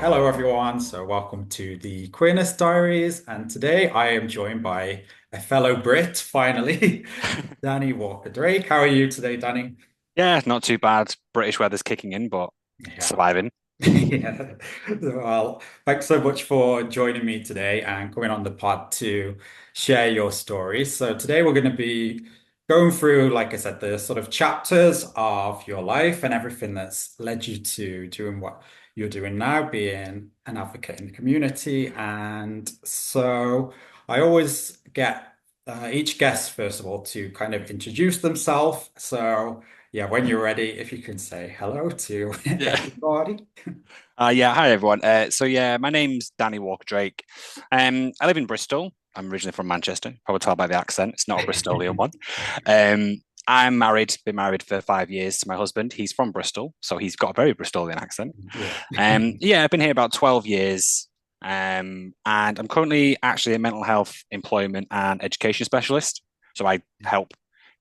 Hello, everyone. So, welcome to the Queerness Diaries. And today I am joined by a fellow Brit, finally, Danny Walker-Drake. How are you today, Danny? Yeah, not too bad. British weather's kicking in, but Yeah. surviving. Yeah. Well, thanks so much for joining me today and coming on the pod to share your stories. So, today we're going to be going through, like I said, the sort of chapters of your life and everything that's led you to doing what you're doing now, being an advocate in the community. And so, I always get each guest, first of all, to kind of introduce themselves. So, yeah, when you're ready, if you can say hello to Yeah. everybody. Yeah, hi everyone. My name's Danny Walker Drake. I live in Bristol. I'm originally from Manchester. Probably tell by the accent. It's not a Bristolian one. Um, I'm married, been married for 5 years to my husband. He's from Bristol, so he's got a very Bristolian accent. Yeah. Yeah, I've been here about 12 years. And I'm currently actually a mental health employment and education specialist. So I help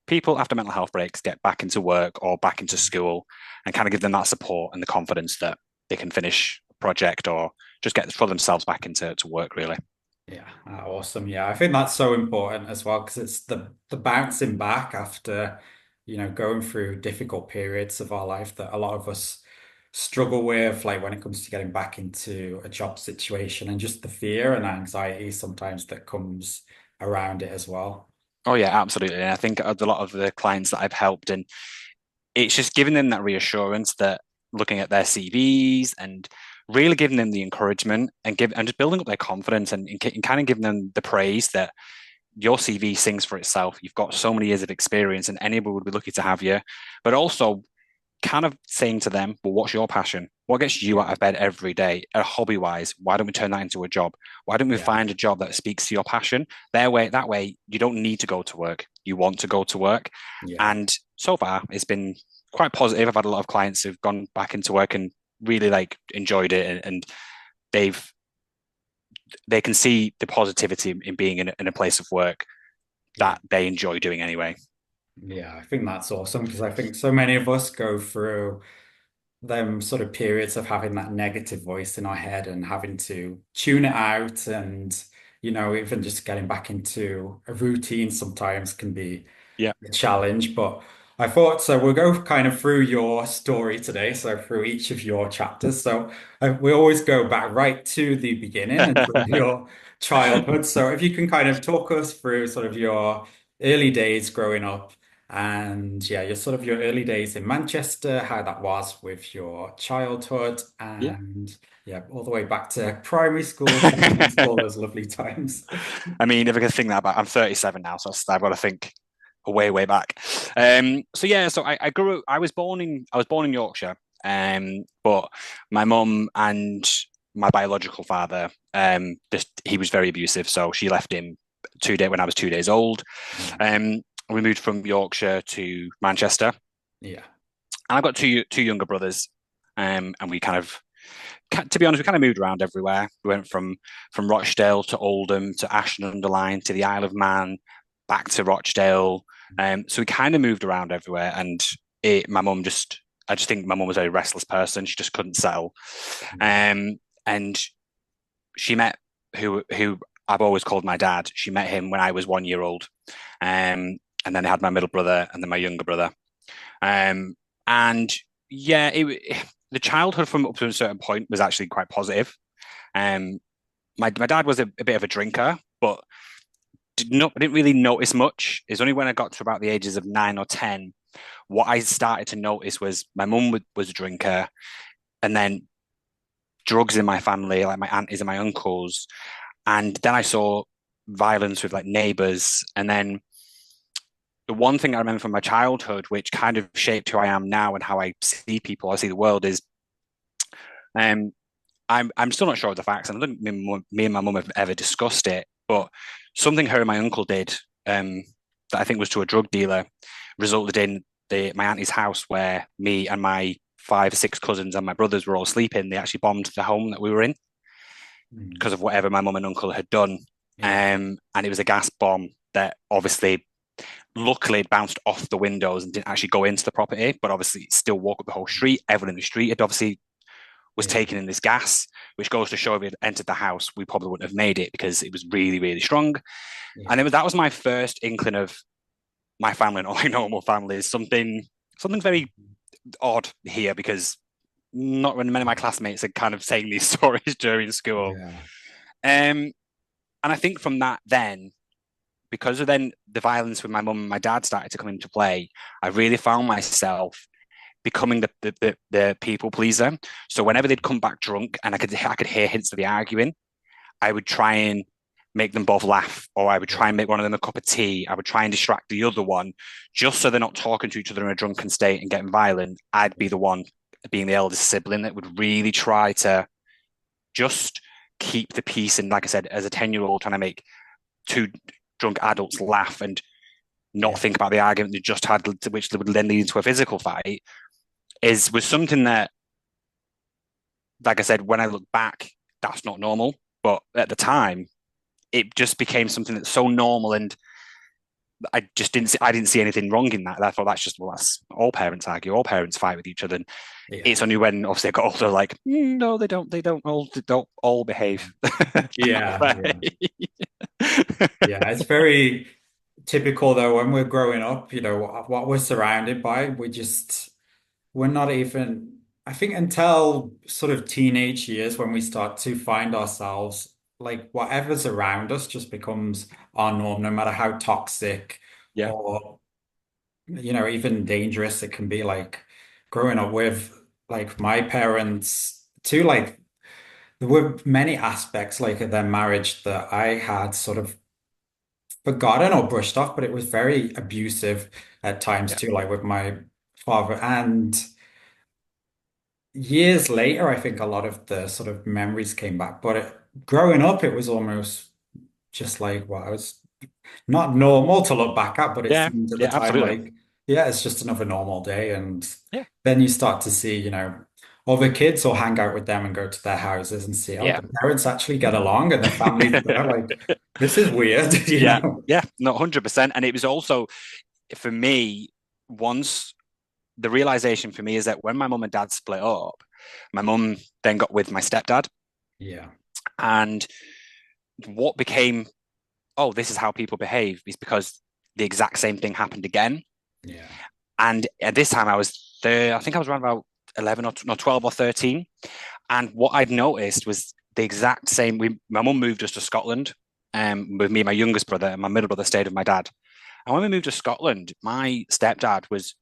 people after mental health breaks get back into work or back into school and kind of give them that support and the confidence that they can finish a project or just get for themselves back into work, really. Yeah, awesome. Yeah, I think that's so important as well because it's the bouncing back after, going through difficult periods of our life that a lot of us struggle with, like when it comes to getting back into a job situation and just the fear and anxiety sometimes that comes around it as well. Oh yeah, absolutely. And I think a lot of the clients that I've helped, and it's just giving them that reassurance that looking at their CVs and really giving them the encouragement and just building up their confidence and kind of giving them the praise that your CV sings for itself. You've got so many years of experience, and anybody would be lucky to have you. But also kind of saying to them, well, what's your passion? What gets you Yeah. out of bed every day, hobby wise? Why don't we turn that into a job? Why don't we Yeah. find a job that speaks to your passion? That way, you don't need to go to work. You want to go to work. Yeah. And so far, it's been quite positive. I've had a lot of clients who've gone back into work and really like enjoyed it, and they've they can see the positivity in being in a place of work Yeah. that they enjoy doing anyway. Yeah, I think that's awesome because I think so many of us go through them sort of periods of having that negative voice in our head and having to tune it out and even just getting back into a routine sometimes can be Yeah. a challenge. But I thought so we'll go kind of through your story today, so through each of your chapters. So we always go back right to the beginning and sort of your childhood. So if you can kind of talk us through sort of your early days growing up and yeah, your early days in Manchester, how that was with your childhood, Yeah. and yeah, all the way back to primary school, secondary school, those lovely times. I mean, if I can think that back, I'm 37 now, so I've got to think way, way back. I grew up. I was born in Yorkshire, but my mum and my biological father, just he was very abusive, so she left him 2 days when I was 2 days old. We moved from Yorkshire to Manchester, and Yeah. I've got two younger brothers, and we kind of to be honest, we kind of moved around everywhere. We went from Rochdale to Oldham to Ashton under Lyne to the Isle of Man, back to Rochdale. So we kind of moved around everywhere. And I just think my mum was a very restless person. She just couldn't settle. And she met who I've always called my dad. She met him when I was 1 year old. And then they had my middle brother and then my younger brother. Um, and yeah, the childhood from up to a certain point was actually quite positive. Um, my dad was a bit of a drinker, but didn't really notice much. It's only when I got to about the ages of 9 or 10, what I started to notice was my mum was a drinker, and then drugs in my family, like my aunties and my uncles, and then I saw violence with like neighbors, and then the one thing I remember from my childhood, which kind of shaped who I am now and how I see people, I see the world, is um, I'm still not sure of the facts, and I don't think me and my mum have ever discussed it. But something her and my uncle did, that I think was to a drug dealer, resulted in my auntie's house where me and my 5 or 6 cousins and my brothers were all sleeping. They actually bombed the home that we were in Mm. because of whatever my mum and uncle had done. Yeah. And it was a gas bomb that obviously, luckily, it bounced off the windows and didn't actually go into the property, but obviously it still walked up the whole street. Everyone in the street had obviously was Yeah. taking in this gas, which goes to show if it entered the house, we probably wouldn't have made it because it was really, really strong. And Yeah. that was my first inkling of my family, not my normal family, is something very odd here because not many of my classmates are kind of saying these stories during school. Yeah. Um, and I think from that, then because of then the violence with my mum and my dad started to come into play, I really found myself becoming the people pleaser. So whenever they'd come back drunk and I could hear hints of the arguing, I would try and make them both laugh, or I would try and Yeah. make one of them a cup of tea. I would try and distract the other one, just so they're not talking to each other in a drunken state and getting violent. I'd be the one, being the eldest sibling, that would really try to just keep the peace. And like I said, as a 10-year-old, trying to make two drunk adults laugh and not Yeah. think about the argument they just had, which would then lead into a physical fight, was something that, like I said, when I look back, that's not normal. But at the Yeah. time, it just became something that's so normal, and I didn't see anything wrong in that. I thought that's just, well, that's all parents argue, all parents fight with each other. And Yeah. it's only when obviously I got older, like, no, they don't all behave that Yeah. Yeah. way. Yeah. It's very typical though when we're growing up, what we're surrounded by, we're not even, I think until sort of teenage years when we start to find ourselves like whatever's around us just becomes our norm, no matter how toxic Yeah, or, even dangerous it can be. Like growing up with like my parents too, like there were many aspects like of their marriage that I had sort of forgotten or brushed off, but it was very abusive at times yeah, too, like with my father. And years later, I think a lot of the sort of memories came back. But growing up, it was almost just like, well, it's not normal to look back at, but it yeah, seemed at the yeah, time absolutely. like, yeah, it's just another normal day. And Yeah, then you start to see, other kids or hang out with them and go to their houses and see, oh, yeah, the parents actually get along and the families there. Like, this is weird, you yeah, know? yeah, not 100%. And it was also for me, once the realization for me is that when my mum and dad split up, my mum then got with my stepdad. Yeah, And what became, oh, this is how people behave, is because the exact same thing happened again. yeah, And at this time, I was there, I think I was around about 11 or no, 12 or 13. And what I'd noticed was the exact same. My mum moved us to Scotland with me and my youngest brother, and my middle brother stayed with my dad. And when we moved to Scotland, my stepdad was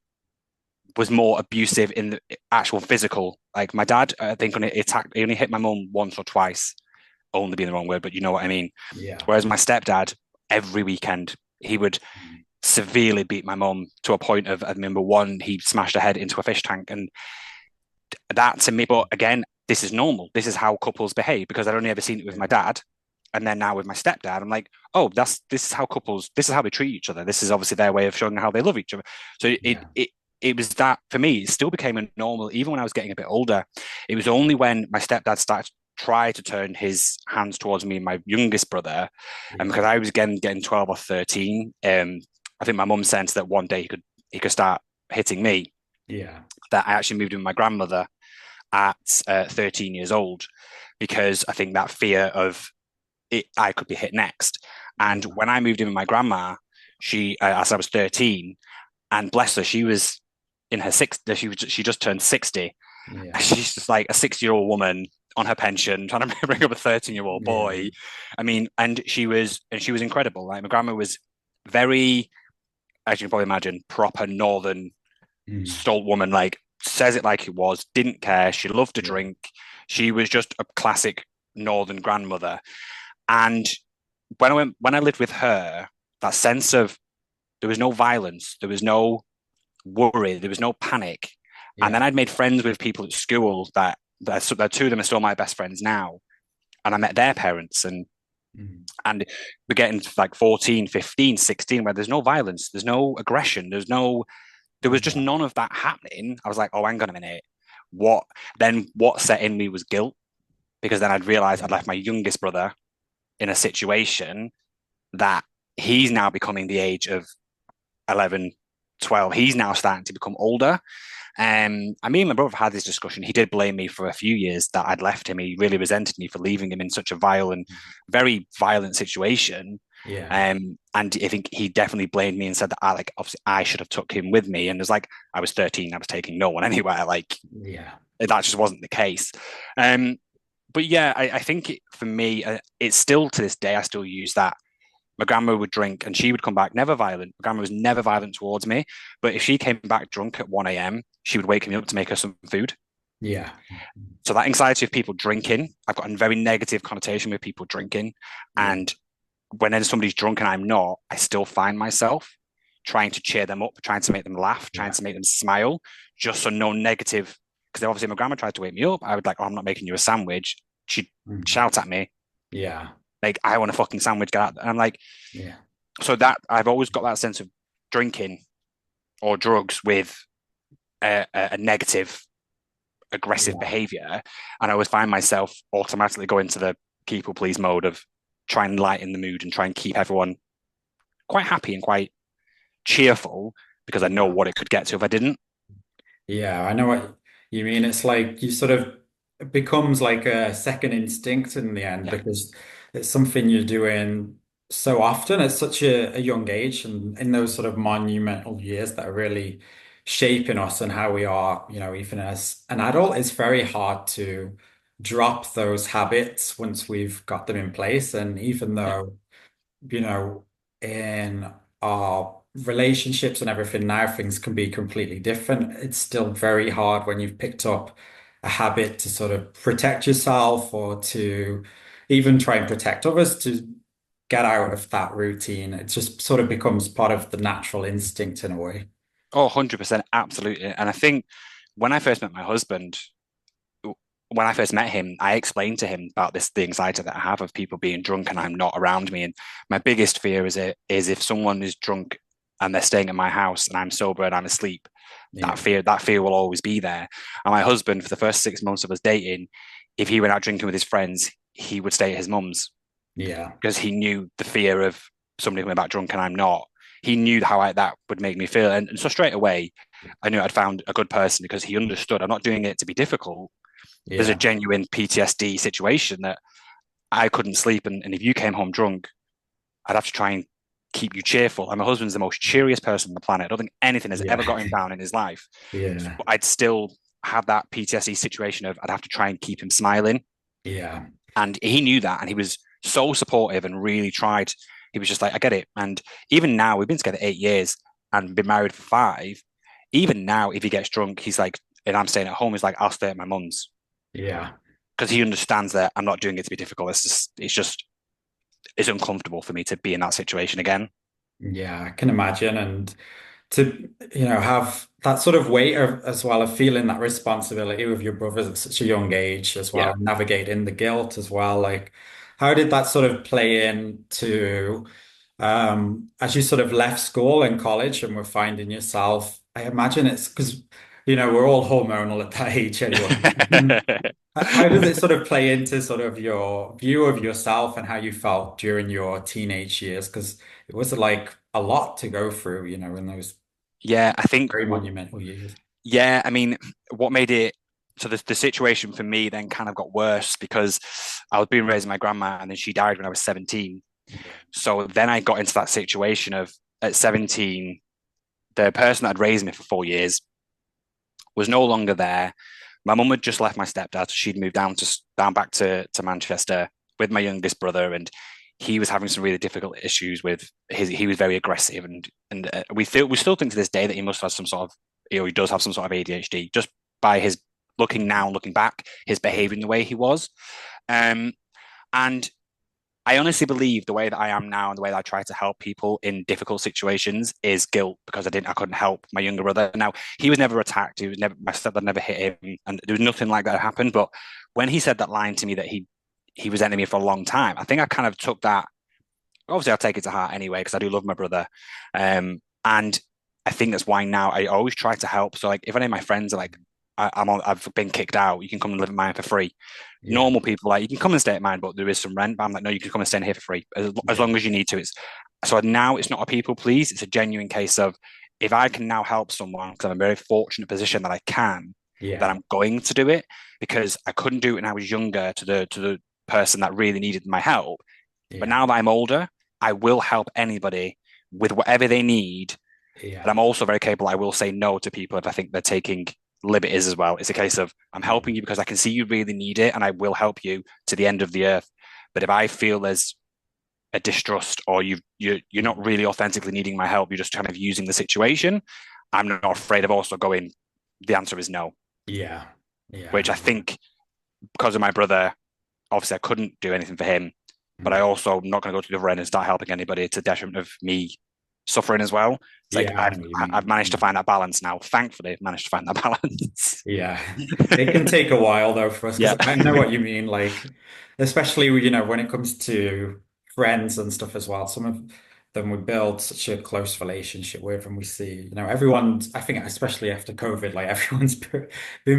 more abusive in the actual physical. Like my dad, I think when it attacked, he only hit my mum once or twice, only being the wrong word, but you know what I mean. yeah, Whereas my stepdad, every weekend, he would severely beat my mum to a point of, I remember one, he smashed her head into a fish tank. And that to me, but again, this is normal. This is how couples behave because I'd only ever seen it with yeah, my dad. And then now with my stepdad, I'm like, oh, this is how couples, this is how they treat each other. This is obviously their way of showing how they love each other. So yeah, it was that for me, it still became a normal, even when I was getting a bit older. It was only when my stepdad started to try to turn his hands towards me and my youngest brother, and yeah, because I was getting 12 or 13, I think my mum sensed that one day he could start hitting me. yeah, That I actually moved in with my grandmother at 13 years old because I think that fear of I could be hit next. And yeah, when I moved in with my grandma, she, as I was 13, and bless her, she was in her 60s. She just turned 60. yeah, She's just like a 60-year-old woman on her pension, trying to bring up a 13-year-old yeah, boy. I mean, and she was incredible. Like my grandma was very, as you can probably imagine, proper northern mm, salt woman. Like says it like it was. Didn't care. She loved to yeah, drink. She was just a classic northern grandmother. And when I lived with her, that sense of there was no violence, there was no worry, there was no panic. And then yeah, I'd made friends with people at school that two of them are still my best friends now. And I met their parents mm, and we're getting to like 14, 15, 16, where there's no violence, there's no aggression, there was just yeah, none of that happening. I was like, oh, hang on a minute. What set in me was guilt because then I'd realized I'd yeah, left my youngest brother in a situation that he's now becoming the age of 11, 12. He's now starting to become older. And me and my brother had this discussion. He did blame me for a few years that I'd left him. He really resented me for leaving him in such a violent, very violent situation. Yeah. And I think he definitely blamed me and said that I like obviously I should have took him with me. And it was like I was 13, I was taking no one anywhere. Like Yeah. that just wasn't the case. Um, but yeah, I think for me, it's still to this day I still use that. My grandma would drink and she would come back never violent. My grandma was never violent towards me, but if she came back drunk at 1 a.m., she would wake me up to make her some food. Yeah. So that anxiety of people drinking, I've got a very negative connotation with people drinking. Yeah. And when then somebody's drunk and I'm not, I still find myself trying to cheer them up, trying to make them laugh, trying Yeah. to make them smile, just so no negative. Because obviously my grandma tried to wake me up. I would like, oh, I'm not making you a sandwich. She'd Mhm. shout at me, Yeah. like, I want a fucking sandwich, get out. And I'm like, Yeah. so that I've always got that sense of drinking or drugs with a negative, aggressive Yeah. behavior. And I always find myself automatically going to the people please mode of try and lighten the mood and try and keep everyone quite happy and quite cheerful because I know Yeah. what it could get to if I didn't. Yeah, I know what you mean. It's like you sort of it becomes like a second instinct in the end Yeah. because it's something you're doing so often at such a young age and in those sort of monumental years that are really shaping us and how we are, even as an adult, it's very hard to drop those habits once we've got them in place. And even Yeah. though in our relationships and everything now, things can be completely different. It's still very hard when you've picked up a habit to sort of protect yourself or to even try and protect others to get out of that routine. It just sort of becomes part of the natural instinct in a way. Oh, 100%. Absolutely. And I think when I first met my husband, when I first met him, I explained to him about the anxiety that I have of people being drunk and I'm not around me. And my biggest fear is if someone is drunk and they're staying at my house and I'm sober and I'm asleep, Yeah. that fear will always be there. And my husband, for the first 6 months of us dating, if he went out drinking with his friends, he would stay at his mum's Yeah. because he knew the fear of somebody coming back drunk and I'm not. He knew how that would make me feel. And so straight away, I knew I'd found a good person because he understood I'm not doing it to be difficult. There's a Yeah. genuine PTSD situation that I couldn't sleep. And if you came home drunk, I'd have to try and keep you cheerful. And my husband's the most cheeriest person on the planet. I don't think anything has ever Yeah. got him down in his life. Yeah. But I'd still have that PTSD situation of I'd have to try and keep him smiling. Yeah. And he knew that. And he was so supportive and really tried. He was just like, I get it. And even now, we've been together 8 years and been married for 5. Even now, if he gets drunk, he's like, and I'm staying at home, he's like, I'll stay at my mum's Yeah. because he understands that I'm not doing it to be difficult. It's uncomfortable for me to be in that situation again. Yeah. I can imagine. And to have that sort of weight as well of feeling that responsibility with your brothers at such a young age as Yeah. well, navigating the guilt as well. Like, how did that sort of play into as you sort of left school and college and were finding yourself? I imagine it's because we're all hormonal at that age anyway. How does it sort of play into sort of your view of yourself and how you felt during your teenage years? Because it was like a lot to go through, in those Yeah, I think. very monumental years. Yeah, I mean, what made it so the situation for me then kind of got worse because I was being raised by my grandma and then she died when I was 17. Yeah. So then I got into that situation of at 17, the person that had raised me for 4 years was no longer there. My mum had just left my stepdad. She'd moved down back to Manchester with my youngest brother, and he was having some really difficult issues with his. He was very aggressive, and we still think to this day that he must have some sort of, he does have some sort of ADHD just by his looking back, his behaving the way he was. Um, and I honestly believe the way that I am now and the way that I try to help people in difficult situations is guilt because I couldn't help my younger brother. Now, he was never attacked. My stepdad never hit him and there was nothing like that happened. But when he said that line to me that he resented me for a long time, I think I kind of took that. Obviously, I'll take it to heart anyway because I do love my brother. And I think that's why now I always try to help. So like if any of my friends are like, I've been kicked out, you can come and live at mine for free. Yeah. Normal people like you can come and stay at mine, but there is some rent. But I'm like, no, you can come and stay in here for free as Yeah. long as you need to. It's so now it's not a people please. It's a genuine case of if I can now help someone, because I'm in a very fortunate position that I can, that Yeah. I'm going to do it because I couldn't do it when I was younger to the person that really needed my help. But Yeah. now that I'm older, I will help anybody with whatever they need. But Yeah. I'm also very capable. I will say no to people if I think they're taking liberties as well. It's a case of I'm Yeah. helping you because I can see you really need it and I will help you to the end of the earth. But if I feel there's a distrust or you're not really authentically needing my help, you're just kind of using the situation, I'm not afraid of also going, the answer is no. Yeah. Yeah. Which I think because of my brother, obviously I couldn't do anything for him, but I Mm. also am not going to go to the other end and start helping anybody to detriment of me suffering as well. It's like Yeah, I know what you I've mean. managed to find that balance now. Thankfully, I've managed to find that balance. Yeah. It can take a while though for us because Yeah, I know what you mean. Like, especially when it comes to friends and stuff as well. Some of them we build such a close relationship with, and we see, everyone's. I think especially after COVID, like everyone's been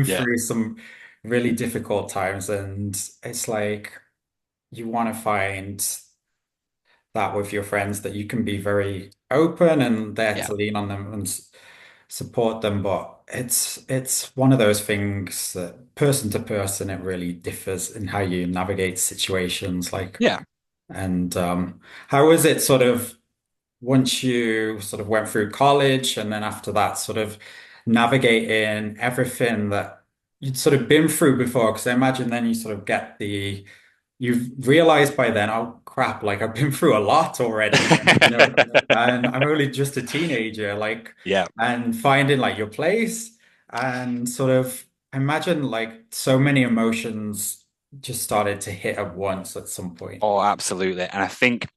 yeah, through some really difficult times, and it's like you want to find that with your friends that you can be very open and there yeah, to lean on them and support them. But it's one of those things that person to person it really differs in how you navigate situations. Like, yeah, and how is it sort of once you sort of went through college and then after that sort of navigating everything that you'd sort of been through before? Because I imagine then you sort of get you've realized by then, oh crap, like I've been through a lot already, and I'm only just a teenager, like, yeah. and finding like your place and sort of I imagine like so many emotions just started to hit at once at some point. Oh, absolutely. And I think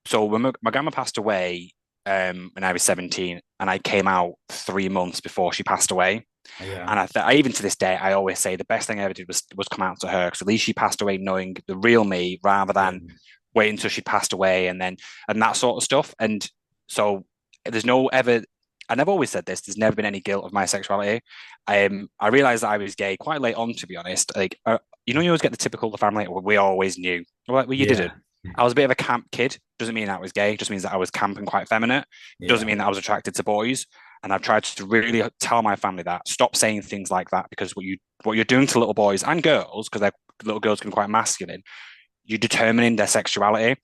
so. When my grandma passed away, when I was 17, and I came out 3 months before she passed away. Yeah. And I even to this day, I always say the best thing I ever did was come out to her because at least she passed away knowing the real me rather Yeah. than waiting until she passed away and that sort of stuff. And so there's no ever. And I've always said this. There's never been any guilt of my sexuality. I realized that I was gay quite late on, to be honest. Like, you always get the typical the family. Well, we always knew. Well, you Yeah. didn't. I was a bit of a camp kid. Doesn't mean I was gay. Just means that I was camp and quite feminine. Doesn't Yeah. mean that I was attracted to boys. And I've tried to really tell my family that stop saying things like that because what you're doing to little boys and girls, because little girls can be quite masculine, you're determining their sexuality.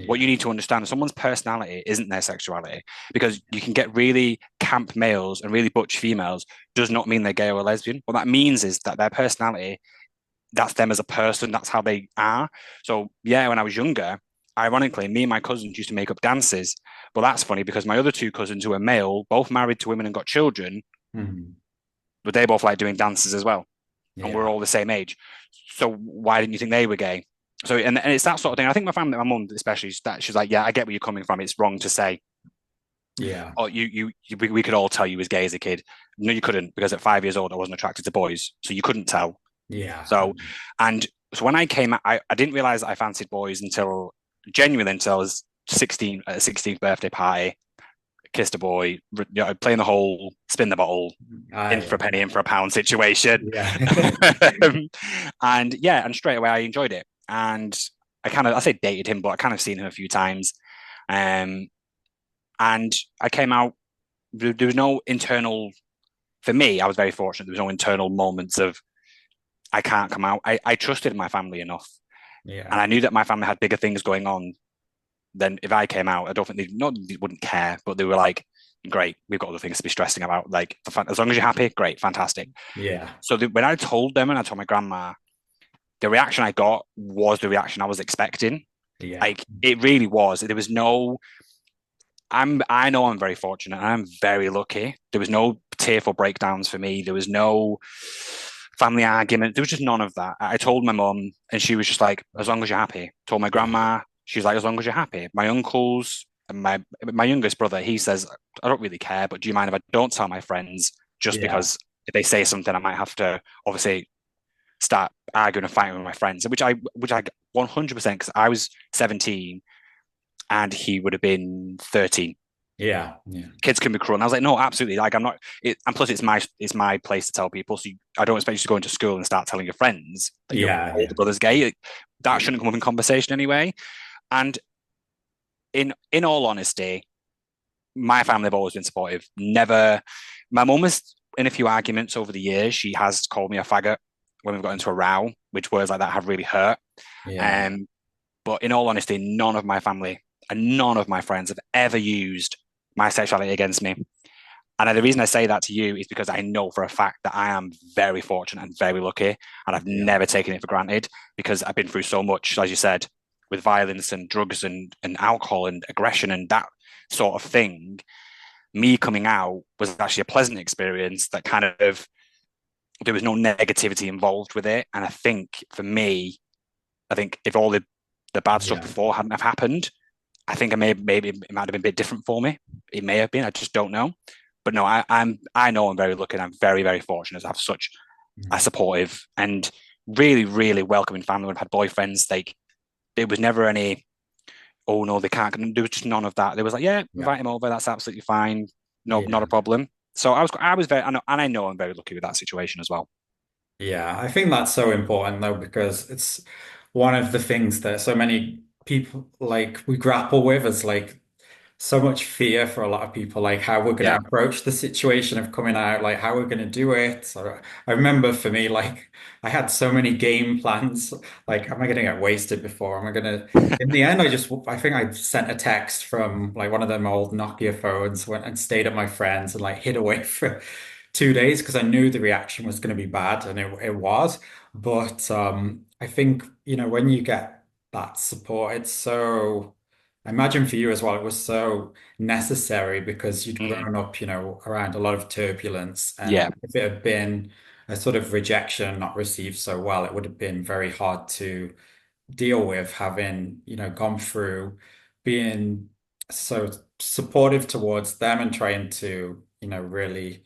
What Yeah. you need to understand, someone's personality isn't their sexuality because you can get really camp males and really butch females does not mean they're gay or lesbian. What that means is that their personality, that's them as a person, that's how they are. So yeah, when I was younger, ironically, me and my cousins used to make up dances. But that's funny because my other two cousins who are male, both married to women and got children, Mhm. but they both like doing dances as well. And we're Yeah. all the same age. So why didn't you think they were gay? So and it's that sort of thing. I think my family, my mum especially, she's like, yeah, I get where you're coming from. It's wrong to say, Yeah. oh, we could all tell you was gay as a kid. No, you couldn't because at 5 years old I wasn't attracted to boys, so you couldn't tell. Yeah. So, and so when I came, I didn't realize that I fancied boys until genuinely until I was 16 at a 16th birthday party. Kissed a boy, playing the whole spin the bottle, in for a Yeah. penny, in for a pound situation. Yeah. And yeah, and straight away I enjoyed it. And I say dated him, but I kind of seen him a few times. Um, and I came out, there was no internal, for me, I was very fortunate. There was no internal moments of, I can't come out. I trusted my family enough. And Yeah. I knew that my family had bigger things going on than if I came out. I don't think they wouldn't care, but they were like, great, we've got other things to be stressing about. Like, as long as you're happy, great, fantastic. Yeah. So when I told them and I told my grandma, the reaction I got was the reaction I was expecting. Yeah. Like it really was. There was no. I know I'm very fortunate. I'm very lucky. There was no tearful breakdowns for me. There was no family argument. There was just none of that. I told my mum, and she was just like, "As long as you're happy." Told my Yeah. grandma, she's like, "As long as you're happy." My uncles and my youngest brother, he says, "I don't really care, but do you mind if I don't tell my friends just Yeah. because if they say something, I might have to obviously start arguing and fighting with my friends, which I 100% because I was 17 and he would have been 13. Yeah. Yeah. Kids can be cruel, and I was like, no, absolutely. Like I'm not. And plus, it's my place to tell people. So I don't expect you to go into school and start telling your friends that your Yeah. older Yeah. brother's gay. That Yeah. shouldn't come up in conversation anyway. And in all honesty, my family have always been supportive. Never, my mum has in a few arguments over the years. She has called me a faggot when we've got into a row, which words like that have really hurt. Yeah, Um, but in all honesty, none of my family and none of my friends have ever used my sexuality against me. And the reason I say that to you is because I know for a fact that I am very fortunate and very lucky, and I've yeah, never taken it for granted because I've been through so much, as you said, with violence and drugs and alcohol and aggression and that sort of thing. Me coming out was actually a pleasant experience that kind of there was no negativity involved with it. And I think for me, I think if all the bad stuff yeah, before hadn't have happened, I think maybe it might have been a bit different for me. It may have been. I just don't know. But no, I know I'm very lucky and I'm very, very fortunate to have such a mm, supportive and really, really welcoming family. When I've had boyfriends, like there was never any, oh no, they can't. There was just none of that. There was like, yeah, yeah, invite him over. That's absolutely fine. No, not yeah. a problem. So I was very, I know I'm very lucky with that situation as well. Yeah, I think that's so important though, because it's one of the things that so many people like we grapple with as like so much fear for a lot of people, like how we're going to Yeah. approach the situation of coming out, like how we're going to do it. So I remember for me, like I had so many game plans, like am I going to get wasted before? Am I going to? In the end, I think I sent a text from like one of them old Nokia phones, went and stayed at my friend's and like hid away for 2 days because I knew the reaction was going to be bad, and it was. But I think when you get that support, it's so. I imagine for you as well, it was so necessary because you'd Mm. grown up, around a lot of turbulence. Yeah. And if it had been a sort of rejection not received so well, it would have been very hard to deal with having, gone through being so supportive towards them and trying to, really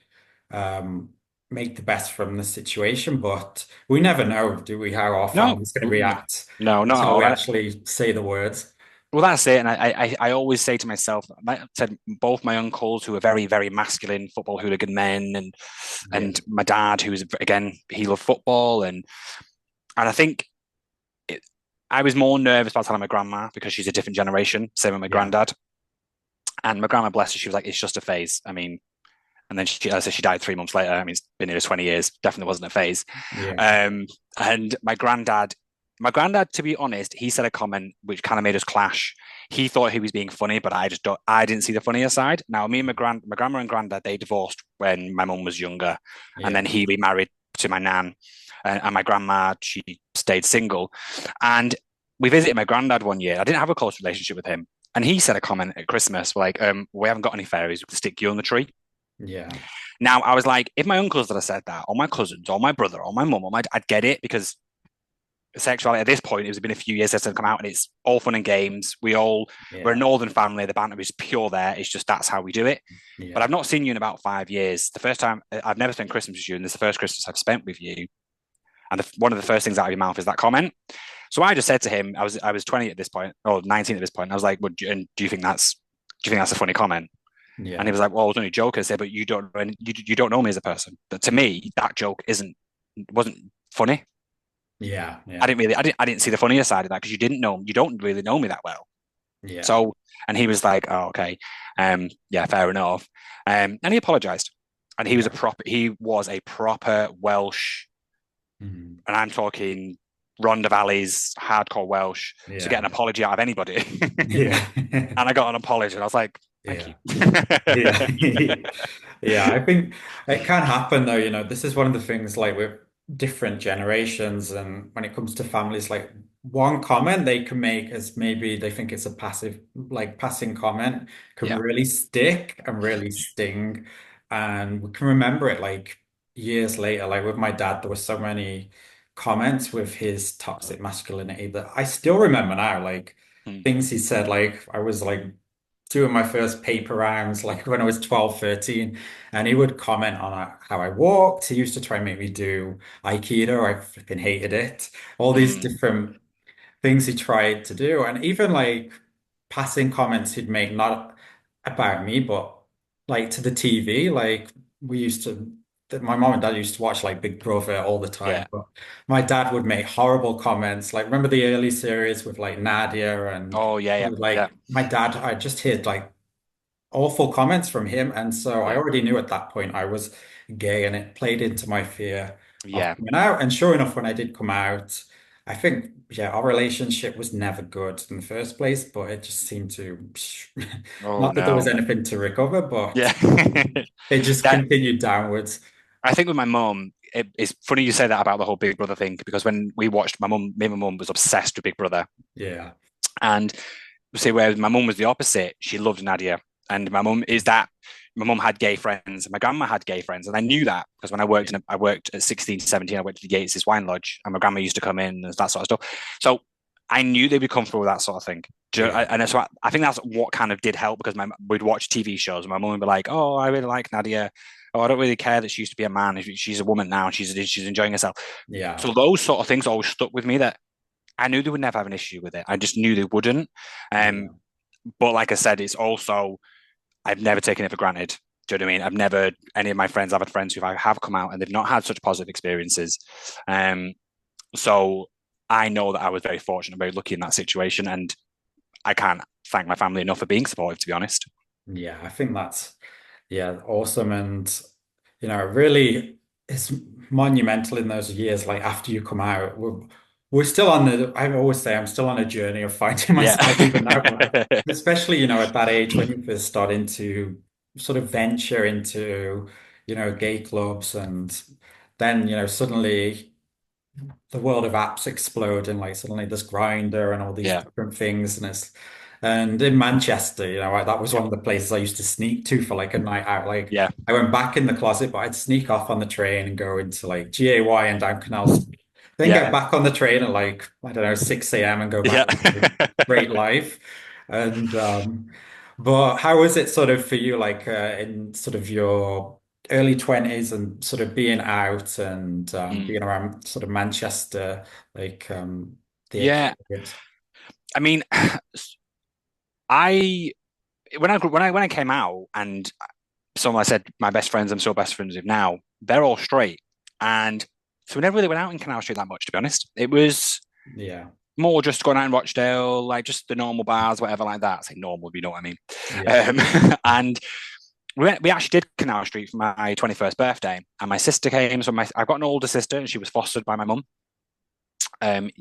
um, make the best from the situation. But we never know, do we, how our No. family's going to Mm-mm. react No, not at until we all. actually say the words. Well, that's it. And I always say to myself, I said both my uncles who are very, very masculine football hooligan men, Yeah. and my dad, who was again, he loved football, and I think it, I was more nervous about telling my grandma because she's a different generation. Same with my Yeah. granddad, and my grandma, bless her, she was like, "It's just a phase." I mean, and then I said she died 3 months later. I mean, it's been nearly 20 years. Definitely wasn't a phase. Yeah. Um, and my granddad, to be honest, he said a comment which kind of made us clash. He thought he was being funny, but I just don't. I didn't see the funnier side. Now, me and my grandma and granddad, they divorced when my mum was younger, and Yeah. then he remarried to my nan, and my grandma, she stayed single. And we visited my granddad one year. I didn't have a close relationship with him, and he said a comment at Christmas like, "We haven't got any fairies. We can stick you on the tree." Yeah. Now, I was like, if my uncles that I said that, or my cousins, or my brother, or my mum, I'd get it because sexuality at this point, it's been a few years since I've come out and it's all fun and games. We're a Yeah. northern family. The banter is pure there. It's just that's how we do it. But Yeah. I've not seen you in about 5 years. The first time I've never spent Christmas with you, and this is the first Christmas I've spent with you. And one of the first things out of your mouth is that comment. So I just said to him, I was 20 at this point, or 19 at this point. And I was like, and do you think that's a funny comment? And he Yeah. was like, "Well, I was only joking." I said, "But you don't know me as a person." But to me, that joke wasn't funny. Yeah. Yeah. I didn't see the funnier side of that because you don't really know me that well. Yeah. So, and he was like, "Oh, okay, yeah, fair enough." And he apologized, and Yeah. he was a proper Welsh, Mhm. and I'm talking Rhondda Valley's hardcore Welsh to get Yeah. an apology out of anybody. Yeah. And I got an apology, and I was like, "Thank you." Yeah. Yeah. Yeah, I think it can happen though, this is one of the things like with different generations and when it comes to families, like one comment they can make as maybe they think it's a passive, like passing comment can Yeah. really stick and really sting. And we can remember it like years later. Like with my dad, there were so many comments with his toxic masculinity that I still remember now, like Mm, things he said, like I was like doing my first paper rounds like when I was 12, 13, and he would comment on how I walked. He used to try and make me do Aikido. I flipping hated it. All these mm, different things he tried to do. And even like passing comments he'd make, not about me, but like to the TV. Like we used to, my mom and dad used to watch like Big Brother all the time, yeah. but my dad would make horrible comments. Like remember the early series with like Nadia and Oh, yeah, yeah, yeah. like my dad, I just heard like awful comments from him. And so I Yeah. already knew at that point I was gay, and it played into my fear of Yeah. coming out. And sure enough, when I did come out, I think, yeah, our relationship was never good in the first place, but it just seemed to, Oh not that there was no. anything to recover, but Yeah. it just That continued downwards. I think with my mum, it's funny you say that about the whole Big Brother thing because when we watched my mum, me and my mum was obsessed with Big Brother. Yeah. And see, where my mum was the opposite, she loved Nadia. And my mum had gay friends and my grandma had gay friends. And I knew that because when I worked at 16 to 17, I went to the Gates's wine lodge and my grandma used to come in and that sort of stuff. So I knew they'd be comfortable with that sort of thing. Yeah. And so I think that's what kind of did help because we'd watch TV shows and my mum would be like, oh, I really like Nadia. Oh, I don't really care that she used to be a man. She's a woman now and she's enjoying herself. Yeah. So those sort of things always stuck with me that I knew they would never have an issue with it. I just knew they wouldn't. Um, Yeah. but like I said, it's also I've never taken it for granted. Do you know what I mean? I've never any of my friends. I've had friends who have come out and they've not had such positive experiences. Um, so I know that I was very fortunate, very lucky in that situation, and I can't thank my family enough for being supportive. To be honest. Yeah. I think that's, yeah, awesome. And, really, it's monumental in those years, like after you come out. We're still on I always say I'm still on a journey of finding Yeah. myself even now, but especially, at that age when you first start into sort of venture into, gay clubs, and then, suddenly the world of apps explode, and like suddenly there's Grinder and all these Yeah. different things, and in Manchester, that was one of the places I used to sneak to for like a night out. Like Yeah. I went back in the closet, but I'd sneak off on the train and go into like GAY and down Canal Street, then Yeah. get back on the train at like, I don't know, 6 a.m. and go Yeah. back to the great life. And but how was it sort of for you, like in sort of your early 20s and sort of being out and Mm. being around sort of Manchester, like the Yeah. experience? I mean, I when I came out and someone I said my best friends I'm still best friends with now, they're all straight. And so we never really went out in Canal Street that much, to be honest. It was Yeah, more just going out in Rochdale, like just the normal bars, whatever like that. I say normal, if you know what I mean. yeah, And we actually did Canal Street for my 21st birthday, and my sister came. So I've got an older sister, and she was fostered by my mum,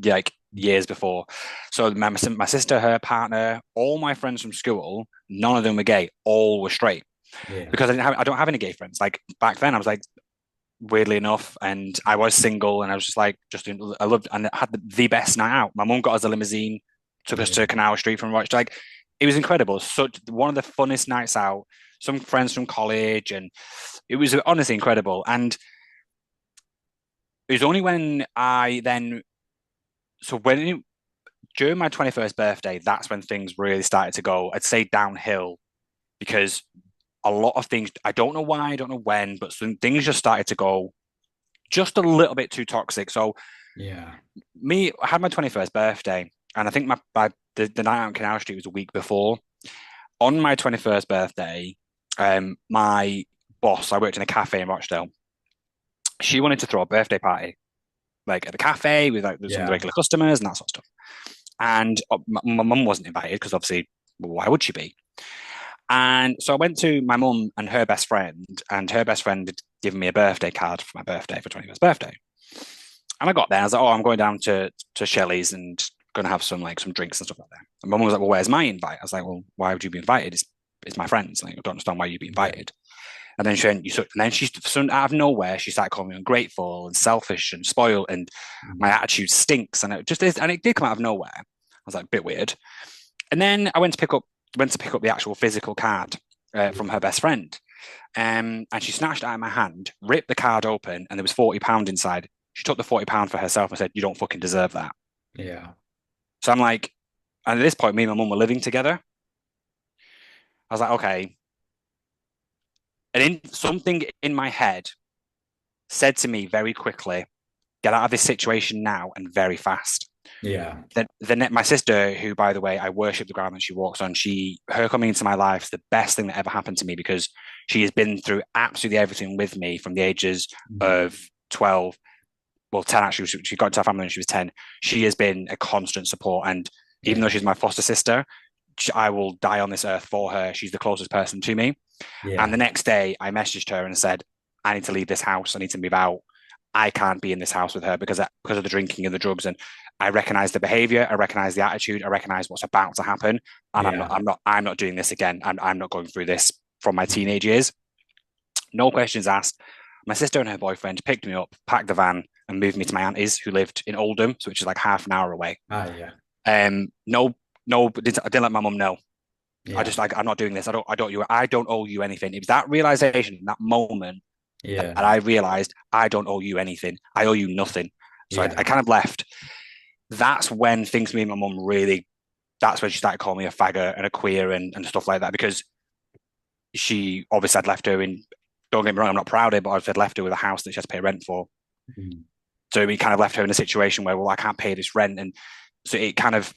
like years before. So my sister, her partner, all my friends from school, none of them were gay. All were straight yeah, because I don't have any gay friends. Like back then, I was like weirdly enough, and I was single, and I was just like I loved and had the best night out. My mum got us a limousine, took us to yeah, Canal Street from Rochester. Like it was incredible. Such one of the funnest nights out. Some friends from college, and it was honestly incredible. And it was only when I then so when it, during my 21st birthday, that's when things really started to go, I'd say downhill because a lot of things, I don't know why, I don't know when, but some things just started to go just a little bit too toxic. So yeah, I had my 21st birthday, and I think the night out in Canal Street was a week before. On my 21st birthday, my boss, I worked in a cafe in Rochdale. She wanted to throw a birthday party, like at the cafe with like some of the yeah, regular customers and that sort of stuff. And my mum wasn't invited because obviously, well, why would she be? And so I went to my mum and her best friend had given me a birthday card for my birthday, for 21st birthday. And I got there, I was like, oh, I'm going down to Shelley's and going to have some drinks and stuff like that. And my mum was like, well, where's my invite? I was like, well, why would you be invited? It's my friends. Like, I don't understand why you'd be yeah, invited. And then out of nowhere, she started calling me ungrateful and selfish and spoiled, and my mm, attitude stinks. And it just is, and it did come out of nowhere. I was like, a bit weird. And then I went to pick up the actual physical card from her best friend. And she snatched it out of my hand, ripped the card open, and there was £40 inside. She took the £40 for herself and said, "You don't fucking deserve that." yeah, So I'm like, and at this point, me and my mum were living together. I was like, okay. Something in my head said to me very quickly, "Get out of this situation now and very fast." yeah, My sister, who by the way I worship the ground that she walks on, her coming into my life is the best thing that ever happened to me because she has been through absolutely everything with me from the ages mm, of 12, well 10 actually. She got into our family when she was 10. She has been a constant support, and even though yeah, she's my foster sister, I will die on this earth for her. She's the closest person to me. And Yeah. the next day, I messaged her and said, I need to leave this house. I need to move out. I can't be in this house with her because of the drinking and the drugs. And I recognize the behavior. I recognize the attitude. I recognize what's about to happen. And Yeah. I'm not doing this again. I'm not going through this from my teenage years. No questions asked. My sister and her boyfriend picked me up, packed the van, and moved me to my auntie's, who lived in Oldham, so which is like half an hour away. Ah, yeah. No, no, I didn't let my mum know. I Yeah. just like I'm not doing this. I don't owe you anything. It was that realization, that moment that Yeah. I realized I don't owe you anything. I owe you nothing. So Yeah. I kind of left. That's when things me and my mum really. That's when she started calling me a faggot and a queer and stuff like that because she obviously had left her in. Don't get me wrong, I'm not proud of it, but I've left her with a house that she has to pay rent for. Mm. So we kind of left her in a situation where, well, I can't pay this rent, and so it kind of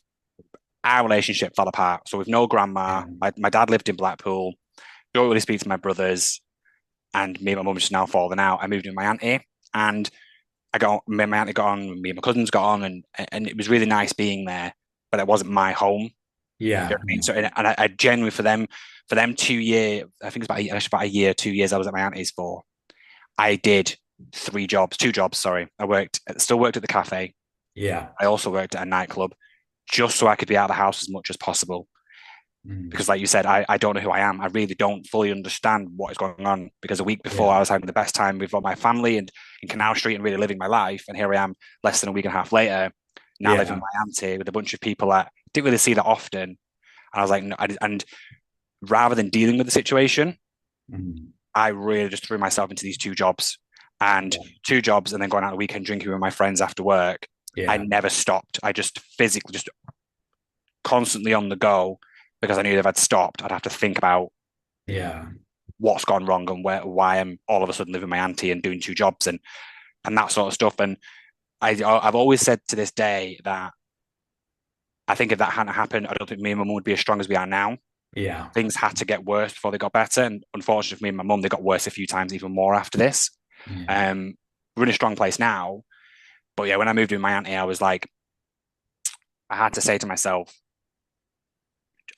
our relationship fell apart. So with no grandma, Yeah. my dad lived in Blackpool. Don't really speak to my brothers, and me and my mum just now falling out. I moved in with my auntie, and me and my auntie got on, me and my cousins got on, and it was really nice being there, but it wasn't my home. You know Yeah. what I mean? So, and I genuinely for them 2 year, I think it's about a year, 2 years I was at my auntie's for. I did two jobs. Sorry, still worked at the cafe. Yeah. I also worked at a nightclub, just so I could be out of the house as much as possible. Mm. Because, like you said, I don't know who I am. I really don't fully understand what is going on. Because a week before, Yeah. I was having the best time with my family and in Canal Street and really living my life. And here I am, less than a week and a half later, now living Yeah. with my auntie with a bunch of people that didn't really see that often. And I was like, no, and rather than dealing with the situation, Mm. I really just threw myself into these Yeah. two jobs, and then going out on a weekend drinking with my friends after work. I Yeah. never stopped. I just physically, just constantly on the go because I knew that if I'd stopped, I'd have to think about Yeah. what's gone wrong and why I'm all of a sudden living with my auntie and doing two jobs and that sort of stuff. And I've always said to this day that I think if that hadn't happened, I don't think me and my mum would be as strong as we are now. Yeah. Things had to get worse before they got better, and unfortunately for me and my mum, they got worse a few times, even more after this. Yeah. Um, we're in a strong place now, but yeah, when I moved in with my auntie, I was like, I had to say to myself,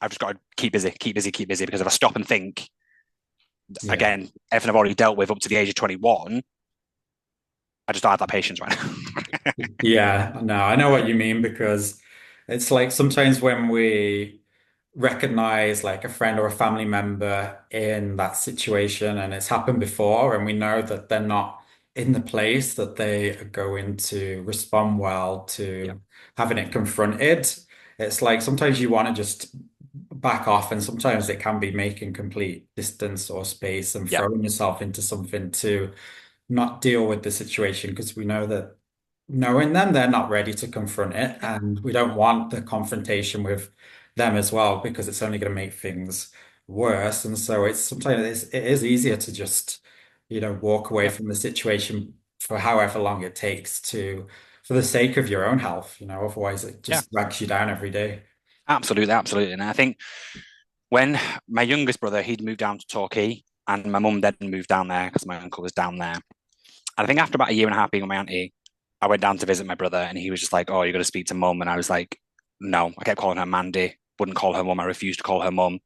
I've just got to keep busy, keep busy, keep busy. Because if I stop and think, Yeah. again, everything I've already dealt with up to the age of 21, I just don't have that patience right now. Yeah, no, I know what you mean because it's like sometimes when we recognize like a friend or a family member in that situation and it's happened before and we know that they're not in the place that they are going to respond well Yeah, to having it confronted, it's like sometimes you want to just back off and sometimes it can be making complete distance or space and yeah, throwing yourself into something to not deal with the situation because we know that knowing them, they're not ready to confront it. yeah, And we don't want the confrontation with them as well because it's only going to make things worse. And so it's sometimes it is easier to just, walk away yeah, from the situation for however long it takes for the sake of your own health, otherwise it yeah. just drags you down every day. Absolutely, absolutely. And I think when my youngest brother, he'd moved down to Torquay, and my mum then moved down there because my uncle was down there. And I think after about a year and a half being with my auntie, I went down to visit my brother, and he was just like, "Oh, you're going to speak to mum," and I was like, "No." I kept calling her Mandy. Wouldn't call her mum. I refused to call her mum.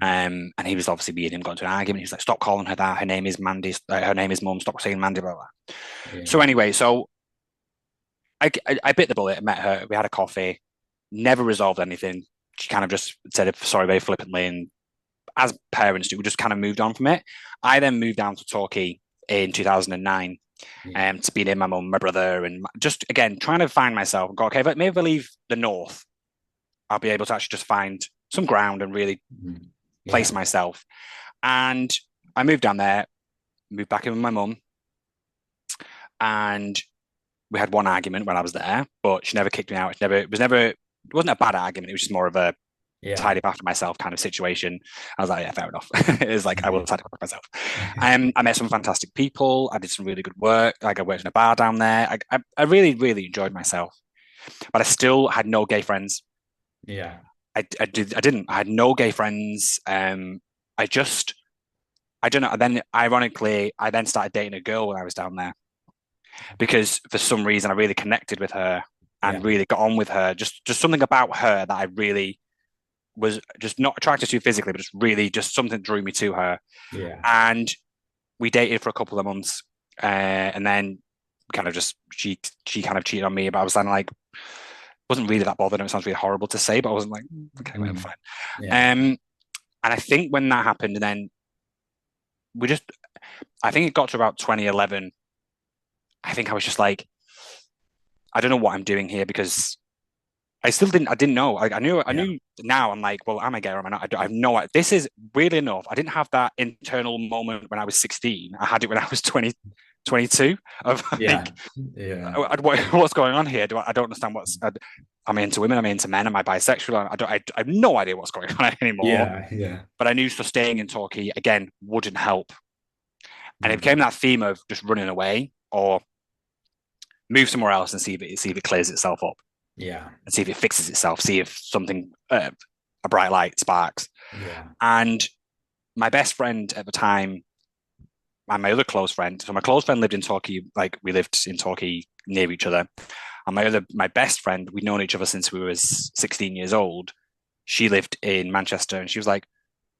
Mm. And he was obviously being him got into an argument. He was like, "Stop calling her that. Her name is Mandy. Her name is mum. Stop saying Mandy." Blah blah. So Yeah. anyway, I bit the bullet. I met her. We had a coffee. Never resolved anything. She kind of just said sorry very flippantly, and as parents do, we just kind of moved on from it. I then moved down to Torquay in 2009 Yeah. to be near my mum, my brother, and just again trying to find myself and go, okay, but maybe if I leave the north, I'll be able to actually just find some ground and really Mhm. place Yeah. myself. And I moved down there, moved back in with my mum, and we had one argument when I was there, but she never kicked me out. It wasn't a bad argument. It was just more of a Yeah. tidy up after myself kind of situation. I was like, yeah, fair enough. It was like I will tidy up myself. I met some fantastic people. I did some really good work. Like I worked in a bar down there. I really, really enjoyed myself. But I still had no gay friends. Yeah. I didn't. I had no gay friends. I just I don't know. And then ironically, I then started dating a girl when I was down there because for some reason I really connected with her Yeah. and really got on with her. Just something about her that I really was just not attracted to physically, but just really just something drew me to her. Yeah. And we dated for a couple of months, and then kind of just she kind of cheated on me, but I was kind of like wasn't really that bothered. And it sounds really horrible to say, but I wasn't like okay, well, Mm. fine. Yeah. Um, and I think when that happened, and then we just I think it got to about 2011. I think I was just like I don't know what I'm doing here because I didn't know. I Yeah. knew now. I'm like, well, am I gay or am I not? I have no idea. This is weirdly enough. I didn't have that internal moment when I was 16. I had it when I was 20, 22 of Yeah. like, Yeah. what's going on here? I don't understand am I into women? Am I into men? Am I bisexual? I have no idea what's going on anymore. Yeah. Yeah. But I knew so staying in Torquay again wouldn't help. And it became Mm. that theme of just running away or move somewhere else and see if it clears itself up Yeah. and see if it fixes itself, see if something a bright light sparks. Yeah. And my best friend at the time, and my other close friend, so my close friend lived in Torquay, like we lived in Torquay near each other. And my best friend, we'd known each other since we was 16 years old. She lived in Manchester, and she was like,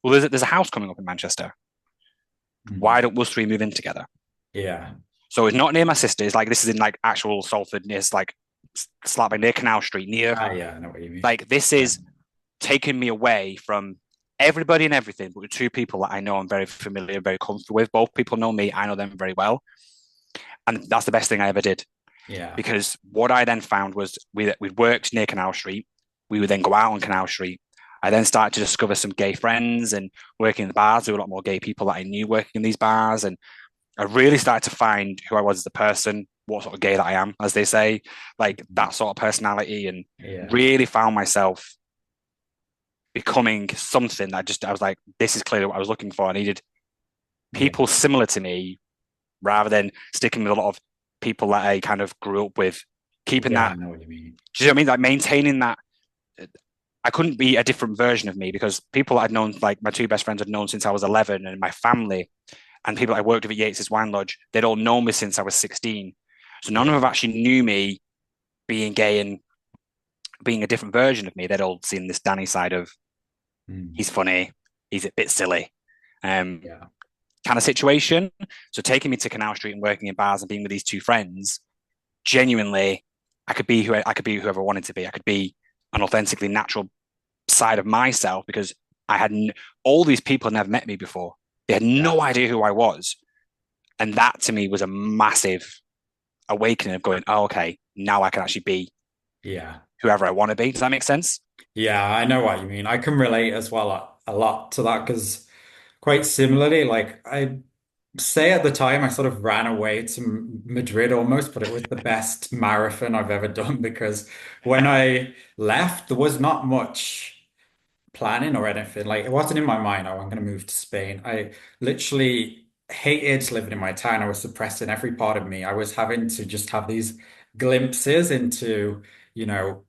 "Well, there's a house coming up in Manchester. Mm. Why don't us three move in together?" Yeah. So it's not near my sister. It's like this is in like actual Salford, near like slap near Canal Street, near Ah, yeah, I know what you mean. like this Yeah. is taking me away from everybody and everything, but with two people that I know I'm very familiar, very comfortable with. Both people know me, I know them very well. And that's the best thing I ever did. Yeah. Because what I then found was we worked near Canal Street. We would then go out on Canal Street. I then started to discover some gay friends and working in the bars. There were a lot more gay people that I knew working in these bars. And I really started to find who I was as a person, what sort of gay that I am, as they say, like that sort of personality, and Yeah. really found myself becoming something that I was like, this is clearly what I was looking for. I needed Yeah. people similar to me rather than sticking with a lot of people that I kind of grew up with, keeping Yeah, I that, know what you mean. do you know what I mean? Like maintaining that. I couldn't be a different version of me because people I'd known, like my two best friends, had known since I was 11, and my family and people I worked with at Yates's Wine Lodge, they'd all known me since I was 16. So none of Yeah. them actually knew me being gay and being a different version of me. They'd all seen this Danny side of Mm. he's funny, he's a bit silly, um, Yeah. kind of situation. So taking me to Canal Street and working in bars and being with these two friends, genuinely, I could be whoever I wanted to be. I could be an authentically natural side of myself because I had all these people had never met me before. They had Yeah. no idea who I was, and that to me was a massive awakening of going, oh, okay, now I can actually be Yeah. whoever I want to be. Does that make sense? Yeah, I know what you mean. I can relate as well a lot to that because quite similarly, like I say at the time, I sort of ran away to Madrid almost, but it was the best marathon I've ever done because when I left, there was not much planning or anything. Like it wasn't in my mind, oh, I'm going to move to Spain. I literally hated living in my town. I was suppressing every part of me. I was having to just have these glimpses into, you know,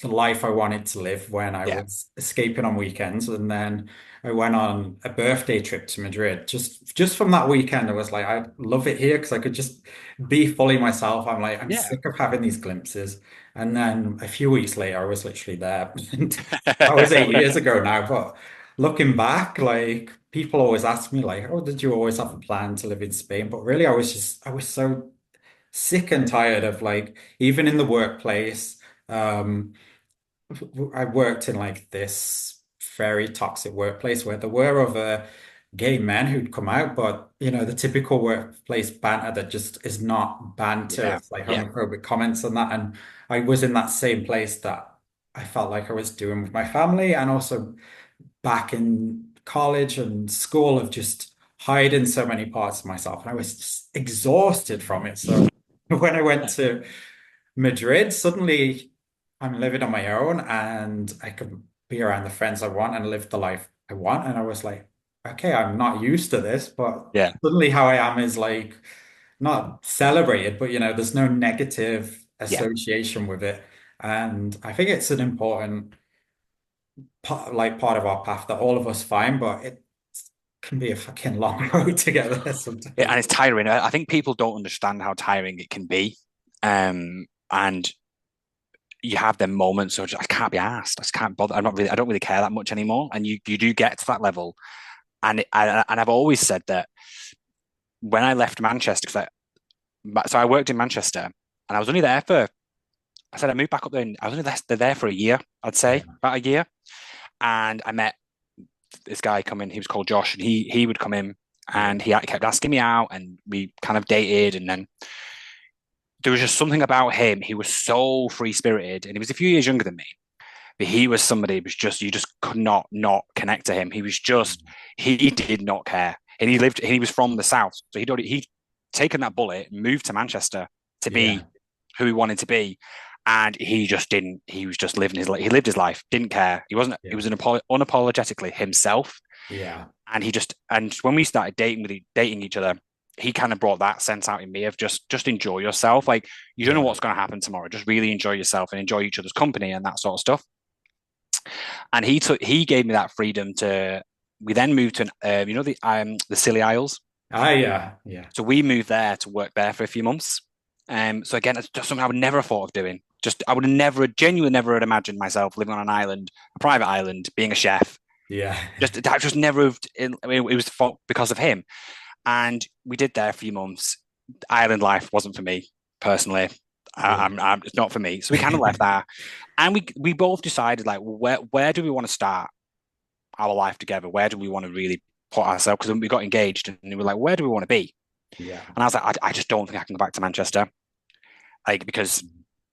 the life I wanted to live when I Yeah, was escaping on weekends. And then I went on a birthday trip to Madrid. Just from that weekend, I was like, I love it here because I could just be fully myself. I'm like, I'm yeah, sick of having these glimpses. And then a few weeks later, I was literally there. And that was 8 years ago now. But looking back, like people always ask me, like, oh, did you always have a plan to live in Spain? But really, I was so sick and tired of like, even in the workplace. Um, I worked in like this very toxic workplace where there were other gay men who'd come out, but you know, the typical workplace banter that just is not banter, yeah, it's like yeah, homophobic comments and that. And I was in that same place that I felt like I was doing with my family and also back in college and school of just hiding so many parts of myself. And I was just exhausted from it. So when I went yeah, to Madrid, suddenly I'm living on my own and I can be around the friends I want and live the life I want. And I was like, okay, I'm not used to this, but yeah, suddenly how I am is like not celebrated, but you know, there's no negative yeah. association with it. And I think it's an important part, like part of our path that all of us find, but it can be a fucking long road to get there And sometimes. it's tiring. I think people don't understand how tiring it can be. And you have them moments of I can't be asked. I just can't bother. I don't really care that much anymore. And you do get to that level. And I've always said that when I left Manchester, so I worked in Manchester, and I was only there for. I said I moved back up there, and I was only there for a year. I'd say Yeah. about a year, and I met this guy come in. He was called Josh, and he would come in, Yeah. and he kept asking me out, and we kind of dated, and then there was just something about him. He was so free spirited, and he was a few years younger than me. But he was somebody who was just you just could not connect to him. He was just he did not care, and he was from the south, so he'd taken that bullet, moved to Manchester to Yeah. be who he wanted to be, and he just didn't. He was just living his life. He lived his life, didn't care. He wasn't. He Yeah. was unapologetically himself, Yeah. and and when we started dating each other, he kind of brought that sense out in me of just enjoy yourself. Like you don't know Yeah. what's going to happen tomorrow. Just really enjoy yourself and enjoy each other's company and that sort of stuff. And he gave me that freedom to. We then moved to the Scilly Isles. Ah, yeah. Yeah. So we moved there to work there for a few months. So again, it's just something I would never have thought of doing. Just I would have never, genuinely never had imagined myself living on an island, a private island, being a chef. Yeah. Just that just never. I mean, it was because of him. And we did there a few months. Island life wasn't for me personally. Yeah. It's not for me. So we kind of left that, and we both decided like, where do we want to start our life together? Where do we want to really put ourselves? Because we got engaged, and we were like, where do we want to be? Yeah. And I was like, I just don't think I can go back to Manchester, like because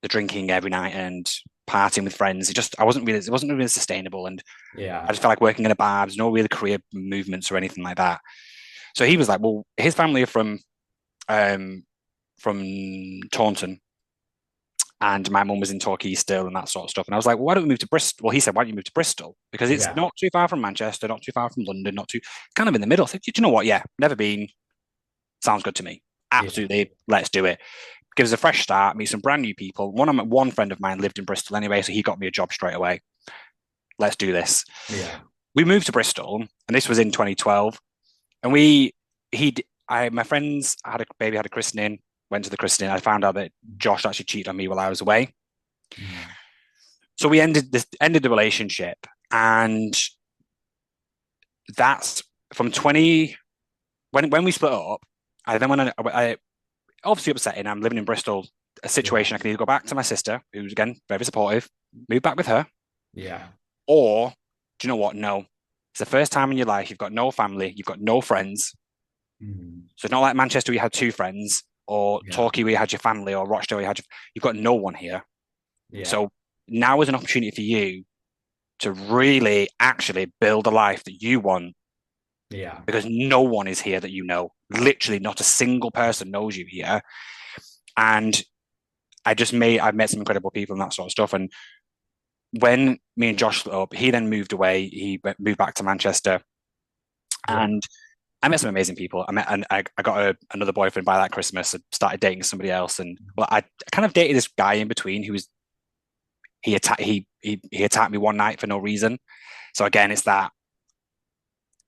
the drinking every night and partying with friends, it wasn't really sustainable, and I Yeah. just felt like working in a bar. There's no real career movements or anything like that. So he was like, well, his family are um, from Taunton, and my mum was in Torquay still and that sort of stuff. And I was like, well, why don't we move to Bristol? Well, he said, why don't you move to Bristol? Because it's Yeah. not too far from Manchester, not too far from London, not too kind of in the middle. I said, do you know what? Yeah, never been. Sounds good to me. Yeah. Absolutely, let's do it. Give us a fresh start, meet some brand new people. One friend of mine lived in Bristol anyway, so he got me a job straight away. Let's do this. Yeah. We moved to Bristol, and this was in 2012. And we he my friends had a baby, had a christening, went to the christening. I found out that Josh actually cheated on me while I was away. Mm. So we ended the relationship, and that's from 20 when we split up. I then went I obviously upsetting. I'm living in Bristol, a Yeah. situation I can either go back to my sister, who's again very supportive, move back with her, Yeah. or do you know what? No, it's the first time in your life you've got no family, you've got no friends. Mm. So it's not like Manchester where you had two friends, or Yeah. Torquay where you had your family, or Rochdale where you've got no one here. Yeah. So now is an opportunity for you to really actually build a life that you want Yeah. because no one is here that you know. Literally, not a single person knows you here. And I've met some incredible people and that sort of stuff. And when me and Josh split up, he then moved away. He moved back to Manchester, Yeah. and I met some amazing people. I got another boyfriend by that Christmas. I started dating somebody else, and well, I kind of dated this guy in between who was he attacked me one night for no reason. So again, it's that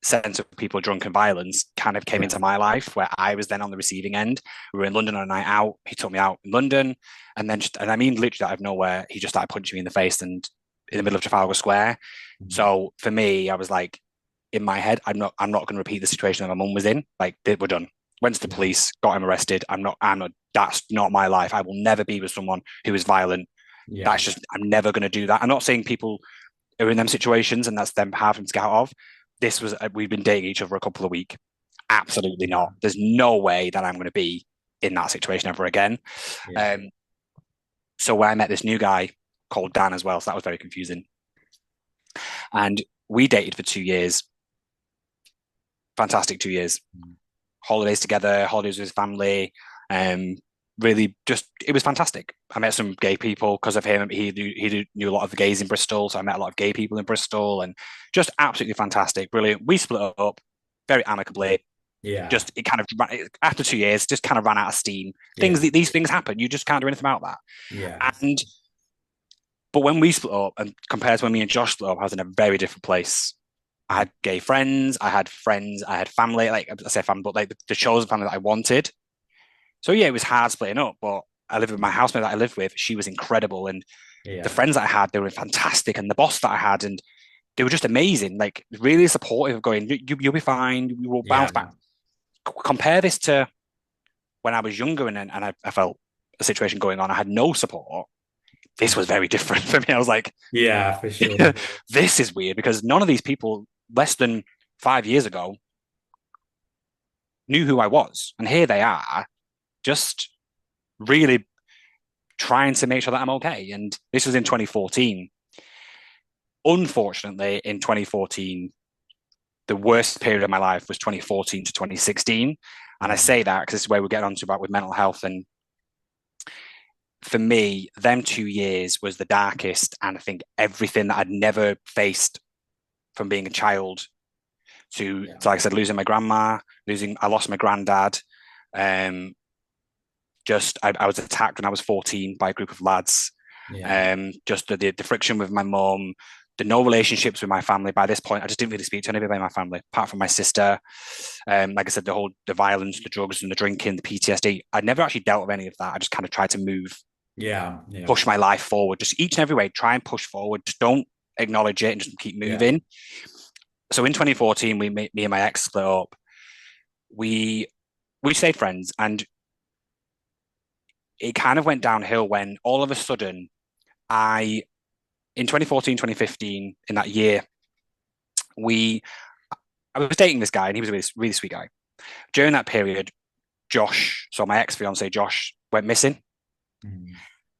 sense of people drunk and violence kind of came Yeah. into my life where I was then on the receiving end. We were in London on a night out. He took me out in London, and then and I mean literally out of nowhere, he just started punching me in the face and in the middle of Trafalgar Square. Mm. So for me, I was like, in my head, I'm not going to repeat the situation that my mum was in. Like we're done. Went to the Yeah. police, got him arrested. I'm not. That's not my life. I will never be with someone who is violent. Yeah. That's just. I'm never going to do that. I'm not saying people are in them situations and that's them having to get out of. This was we've been dating each other a couple of weeks. Absolutely Yeah. not. There's no way that I'm going to be in that situation ever again. Yeah. Um, so when I met this new guy called Dan as well, so that was very confusing. And we dated for 2 years. Fantastic 2 years. Mm. Holidays together, holidays with his family. Um, really, just it was fantastic. I met some gay people because of him. He knew a lot of the gays in Bristol, so I met a lot of gay people in Bristol, and just absolutely fantastic, brilliant. We split up very amicably. Yeah. Just it kind of after 2 years, just kind of ran out of steam. Yeah. These things happen. You just can't do anything about that. Yes. And but when we split up, and compared to when me and Josh split up, I was in a very different place. I Mm. had gay friends, I had family, like I say family, but like the chosen family that I wanted. So yeah, it was hard splitting up, but I lived with my housemate that I lived with. She was incredible, and The Yeah. friends that I had, they were fantastic, and the boss that I had, and they were just amazing, like really supportive of going, you'll be fine, you will bounce back. Yeah. Compare this to when I was younger and I felt a situation going on, I had no support. This was very different for me. I was like, Yeah, for sure. this is weird because none of these people less than 5 years ago knew who I was. And here they are, just really trying to make sure that I'm okay. And this was in 2014. Unfortunately, in 2014, the worst period of my life was 2014 to 2016. And I Mm. say that because this is where we're getting on to about with mental health. And for me, them 2 years was the darkest. And I think everything that I'd never faced from being a child Yeah. like I said, losing my grandma, I lost my granddad. Um, I was attacked when I was 14 by a group of lads. Yeah. Just the friction with my mum, the no relationships with my family. By this point, I just didn't really speak to anybody in my family apart from my sister. Like I said, the violence, the drugs, and the drinking, the PTSD. I never actually dealt with any of that. I just kind of tried to Yeah. Yeah. push my life forward, just each and every way. Try and push forward. Just don't acknowledge it and just keep Yeah. moving. So in 2014, me and my ex split up. We we stayed friends, and it kind of went downhill when all of a sudden I in 2014, 2015, in that year, we I was dating this guy and he was a really, really sweet guy. During that period, Josh, so my ex-fiance Josh, went missing, Mm.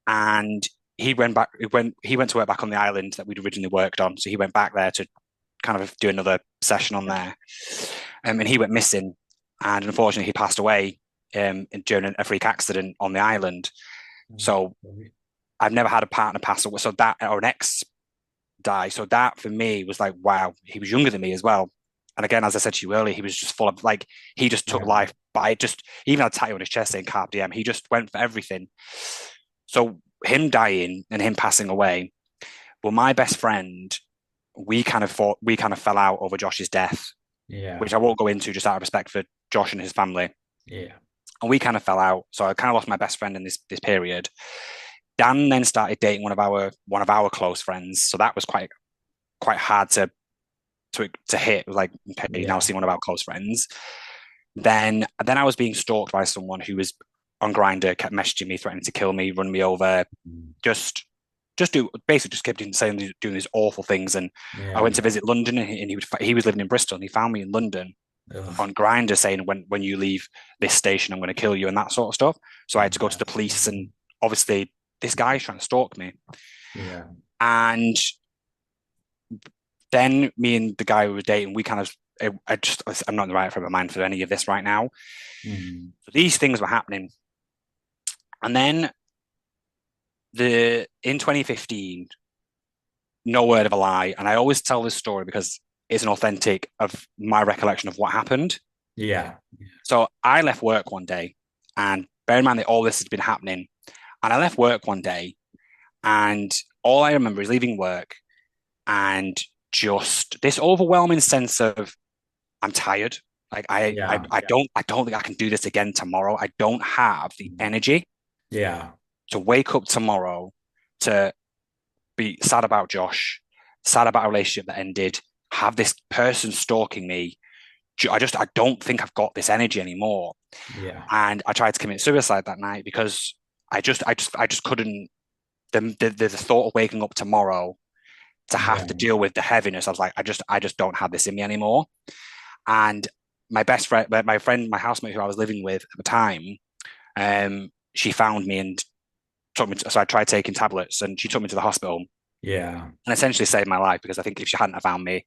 and he went to work back on the island that we'd originally worked on. So he went back there to kind of do another session on Yeah. there. And he went missing, and unfortunately he passed away during a freak accident on the island. So Mm. I've never had a partner pass away, so that or an ex die. So that for me was like, wow, he was younger than me as well. And again, as I said to you earlier, he was just full of like he just took Yeah. life by just even had a tattoo on his chest saying Carpe Diem. He just went for everything. So him dying and him passing away, well, my best friend, we kind of fell out over Josh's death, Yeah. which I won't go into just out of respect for Josh and his family. Yeah. And we kind of fell out. So I kind of lost my best friend in this period. Dan then started dating one of our close friends. So that was quite hard to hit. It was like, okay, you now Yeah. see one of our close friends. Then I was being stalked by someone who was on Grinder, kept messaging me, threatening to kill me, run me over, Mm. just do basically just kept saying doing these awful things. And I Yeah. went to visit London, and he was living in Bristol, and he found me in London Ugh. on Grinder saying when you leave this station, I'm going to kill you and that sort of stuff. So I had to go to Yeah. the police, and obviously this guy is trying to stalk me. Yeah. And then me and the guy we were dating, we kind of I'm not in the right frame of mind for any of this right now. Mm. So these things were happening, and then the in 2015, no word of a lie, and I always tell this story because it's an authentic of my recollection of what happened. Yeah. So I left work one day, and bear in mind that all this has been happening, and I left work one day, and all I remember is leaving work and just this overwhelming sense of I'm tired. Like Yeah. I don't think I can do this again tomorrow. I don't have the Mm. energy Yeah. to wake up tomorrow to be sad about Josh, sad about a relationship that ended, have this person stalking me. I don't think I've got this energy anymore. Yeah. And I tried to commit suicide that night because I just couldn't the thought of waking up tomorrow to have to Yeah. deal with the heaviness. I was like, I just don't have this in me anymore. And my best friend, my housemate who I was living with at the time, she found me and took me. So I tried taking tablets, and she took me to the hospital Yeah. and essentially saved my life because I think if she hadn't have found me,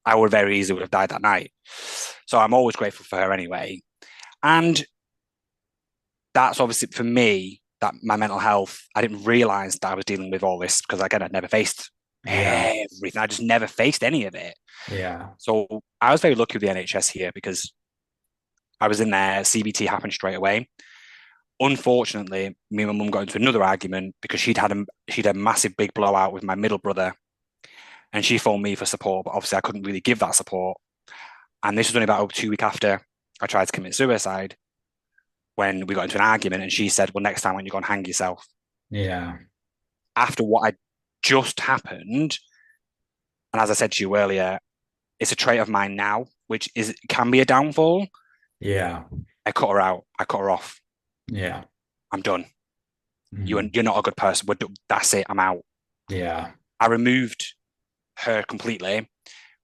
I would very easily would have died that night. So I'm always grateful for her anyway. And that's obviously for me that my mental health. I didn't realize that I was dealing with all this because again, I'd never faced Yeah. everything. I just never faced any of it. Yeah. So I was very lucky with the NHS here because I was in there. CBT happened straight away. Unfortunately, me and my mum got into another argument because she'd had a massive big blowout with my middle brother, and she phoned me for support. But obviously, I couldn't really give that support. And this was only about 2 weeks after I tried to commit suicide when we got into an argument, and she said, "Well, next time when you go and hang yourself." Yeah. after what had just happened, and as I said to you earlier, it's a trait of mine now, which is can be a downfall. Yeah. I cut her out. I cut her off. Yeah. I'm done. Mm. You're not a good person. That's it. I'm out. Yeah. I removed her completely,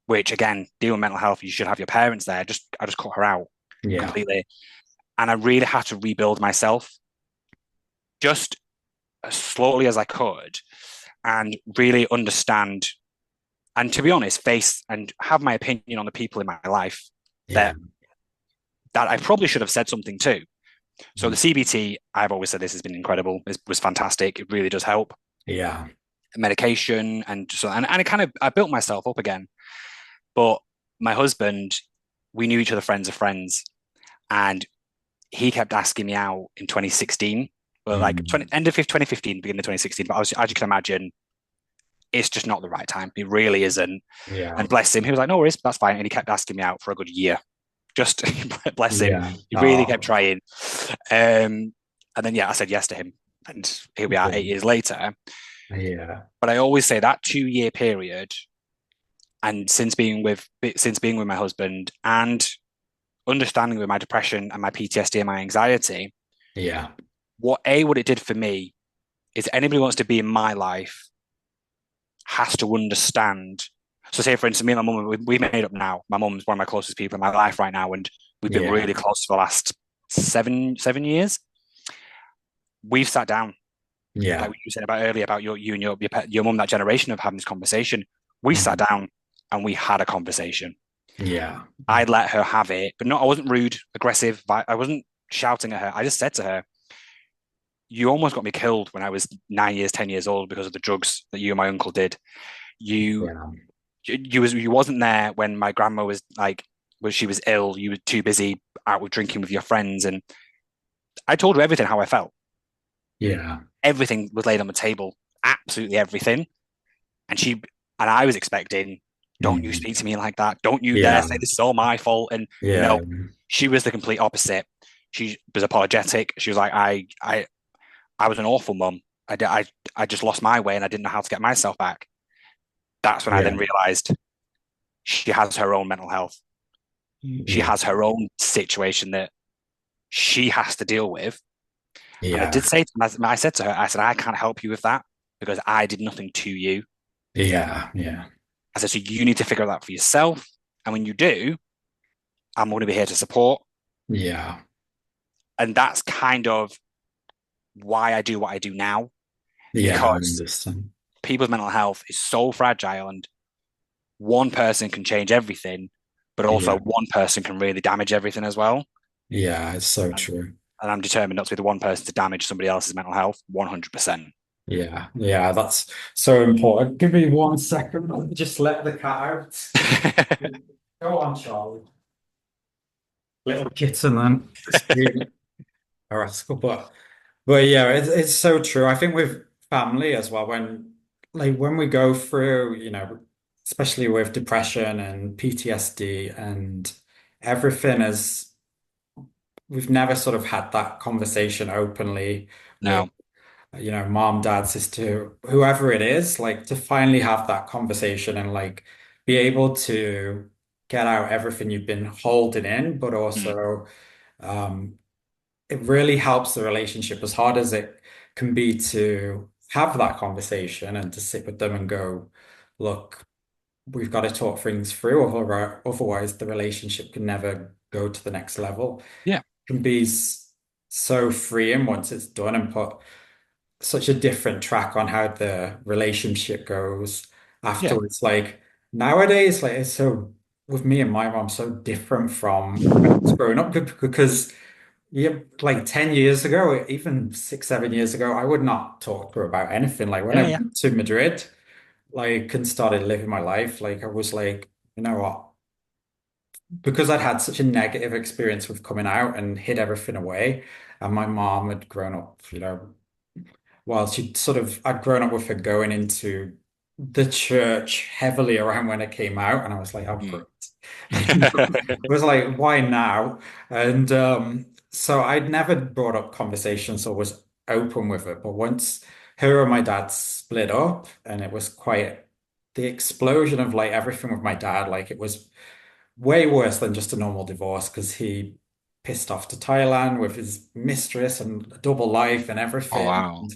which again, deal with mental health. You should have your parents there. I just cut her out Yeah. completely, and I really had to rebuild myself just as slowly as I could, and really understand. And to be honest, face and have my opinion on the people in my life Yeah. that I probably should have said something to. So the Mm. CBT, I've always said this has been incredible. It was fantastic. It really does help. Yeah. Medication and it kind of I built myself up again. But my husband, we knew each other friends of friends, and he kept asking me out in 2016. Well, like Mm. end of 2015, beginning of 2016. But as you can imagine, it's just not the right time. It really isn't. Yeah. And bless him, he was like, "No worries, that's fine." And he kept asking me out for a good year. Just bless him, Yeah. he really kept Oh, trying. And then yeah, I said yes to him, and here we are, 8 years later. yeah. But I always say that 2 year period, and since being with my husband and understanding with my depression and my PTSD and my anxiety, Yeah. what it did for me is anybody who wants to be in my life has to understand. So, say for instance, me and my mum, we made up now. My mum's one of my closest people in my life right now, and we've been Yeah. really close for the last seven years. We've sat down, like Yeah. what you said about earlier about you and your mum, that generation of having this conversation. We sat Mm. down and we had a conversation. Yeah. I let her have it, but I wasn't rude, aggressive. I wasn't shouting at her. I just said to her, "You almost got me killed when I was 9 years, 10 years old because of the drugs that you and my uncle did. You Yeah. you wasn't there when my grandma was like when she was ill. You were too busy out with drinking with your friends." And I told her everything how I felt. Yeah. Everything was laid on the table, absolutely everything. And I was expecting, "Don't you Mm. speak to me like that. Don't you dare Yeah. say this is all my fault." And Yeah. no, she was the complete opposite. She was apologetic. She was like, I was an awful mum. I just lost my way and I didn't know how to get myself back. That's when I Yeah. then realized she has her own mental health. She Yeah. has her own situation that she has to deal with. And I did Yeah. say to her, I said to her, I said, I can't help you with that because I did nothing to you. Yeah. Yeah. I said, so you need to figure that out for yourself. And when you do, I'm going to be here to support. Yeah. And that's kind of why I do what I do now, Yeah. I because understand. people's mental health is so fragile and one person can change everything, but also Yeah. one person can really damage everything as well. Yeah. It's so And, true. and I'm determined not to be the one person to damage somebody else's mental health 100%. Yeah. Yeah. That's so important. Give me 1 second. Let me just let the cat out. Go on, Charlie. Little kitten then. It's been a rascal, but yeah, it's so true. I think with family as well, when we go through, especially with depression and PTSD and everything is we've never sort of had that conversation openly with, No. mom, dad, sister, whoever it is, like to finally have that conversation and like be able to get out everything you've been holding in, but Mm. also um it really helps the relationship as hard as it can be to have that conversation and to sit with them and go, look, we've got to talk things through, otherwise the relationship can never go to the next level. Yeah. It can be so freeing once it's done and put such a different track on how the relationship goes Yeah. afterwards. Like nowadays, like it's so with me and my mom so different from when I was growing up because yeah, like 10 years ago, even 6, 7 years ago, I would not talk to her about anything. Like when I Yeah. Yeah. went to Madrid, like and started living my life, like I was like, you know what? Because I'd had such a negative experience with coming out and hid everything away, and my mom had grown up, well, I'd grown up with her going into the church heavily around when it came out, and I was like, oh, Mm. great. It was like, why now? And so I'd never brought up conversations or was open with it. But once her and my dad split up, and it was quite the explosion of like everything with my dad. Like it was way worse than just a normal divorce because he pissed off to Thailand with his mistress and a double life and Oh everything. wow.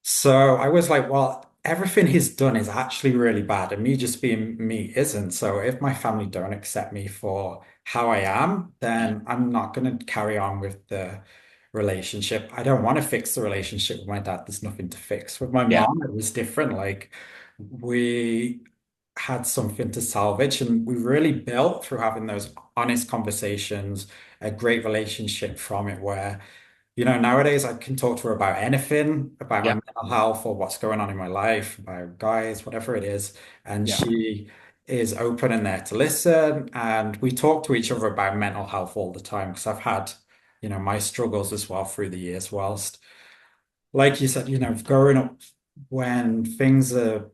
So I was like, well, everything he's done is actually really bad, and me just being me isn't. So if my family don't accept me for how I am, then I'm not going to carry on with the relationship. I don't want to fix the relationship with my dad. There's nothing to fix. With my Yeah, mom, it was different. Like we had something to salvage, and we really built through having those honest conversations, a great relationship from it where nowadays I can talk to her about anything, about my yeah, mental health or what's going on in my life, about guys, whatever it is. And yeah. she is open and there to listen. And we talk to each other about mental health all the time because I've had, my struggles as well through the years, whilst, like you said, growing up when things are,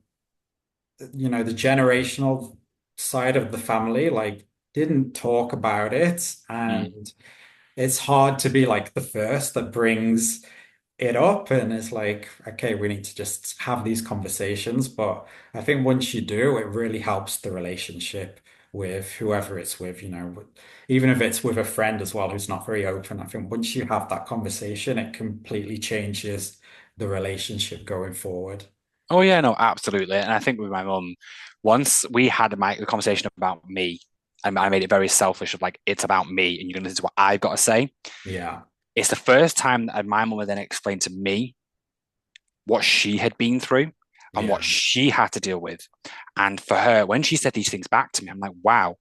the generational side of the family, like, didn't talk about it. Mm. And it's hard to be like the first that brings it up and it's like, okay, we need to just have these conversations. But I think once you do, it really helps the relationship with whoever it's with, even if it's with a friend as well who's not very open. I think once you have that conversation, it completely changes the relationship going forward. Oh yeah, no, absolutely. And I think with my mum, once we had the conversation about me, and I made it very selfish of like it's about me, and you're gonna listen to what I've got to say. Yeah. It's the first time that my mum would then explain to me what she had been through and Yeah. what she had to deal with. And for her, when she said these things back to me, I'm like, wow,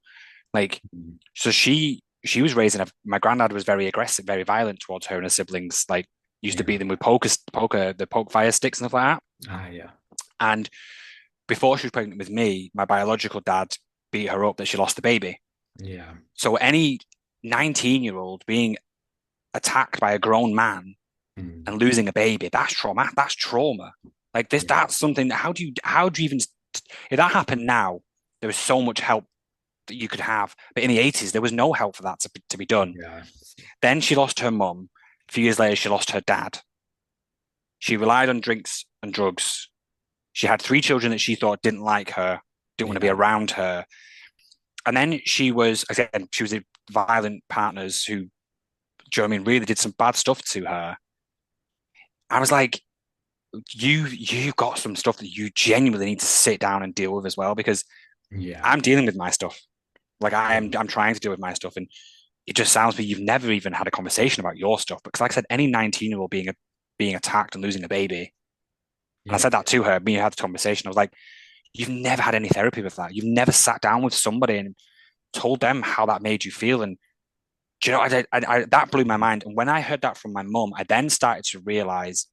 like, Mm. so she was raising my granddad was very aggressive, very violent towards her and her siblings, like used to beat Yeah. them with the poke fire sticks and stuff like that. Ah, yeah. And before she was pregnant with me, my biological dad beat her up that she lost the baby. Yeah. So any 19-year-old being attacked by a grown man Mm. and losing a baby, that's trauma. That's trauma. Like this, Yeah. that's something that how do you even if that happened now, there was so much help that you could have. But in the 80s, there was no help for that to be done. Yeah. Then she lost her mum. A few years later, she lost her dad. She relied on drinks and drugs. She had three children that she thought didn't like her, didn't want to be Yeah. around her. And then she was with violent partners who, do you know what I mean, really did some bad stuff to her. I was like, you got some stuff that you genuinely need to sit down and deal with as well, because Yeah. I'm dealing with my stuff. Like Yeah. I'm trying to deal with my stuff. And it just sounds like you've never even had a conversation about your stuff. Because like I said, any 19-year-old being attacked and losing a baby. And I Yeah. said that to her, me had the conversation. I was like, you've never had any therapy with that. You've never sat down with somebody and told them how that made you feel. And do you know, that blew my mind. And when I heard that from my mum, I then started to realize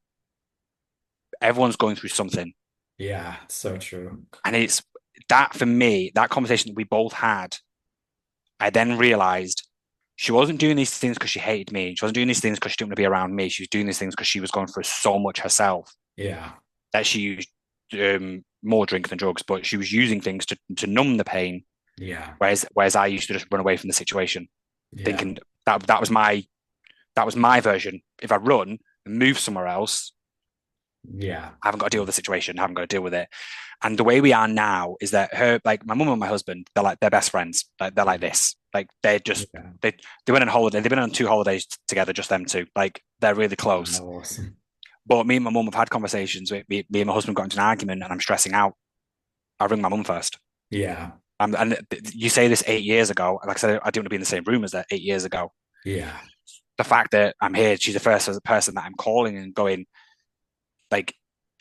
everyone's going through something. Yeah. So true. And it's that for me, that conversation that we both had, I then realized she wasn't doing these things because she hated me. She wasn't doing these things because she didn't want to be around me. She was doing these things because she was going through so much herself Yeah. that she used more drink than drugs, but she was using things to numb the pain. Yeah. Whereas I used to just run away from the situation, Yeah. thinking that was my version. If I run and move somewhere else, Yeah. I haven't got to deal with the situation. I haven't got to deal with it. And the way we are now is that her, like my mum and my husband, they're best friends. Like they're like this. Like Yeah. they went on holiday. They've been on 2 holidays together, just them two. Like they're really close. Awesome. But me and my mum have had conversations. Me and my husband got into an argument, and I'm stressing out. I ring my mum first. Yeah. And you say this 8 years ago. Like I said, I didn't want to be in the same room as that 8 years ago. Yeah. The fact that I'm here, she's the first person that I'm calling and going like,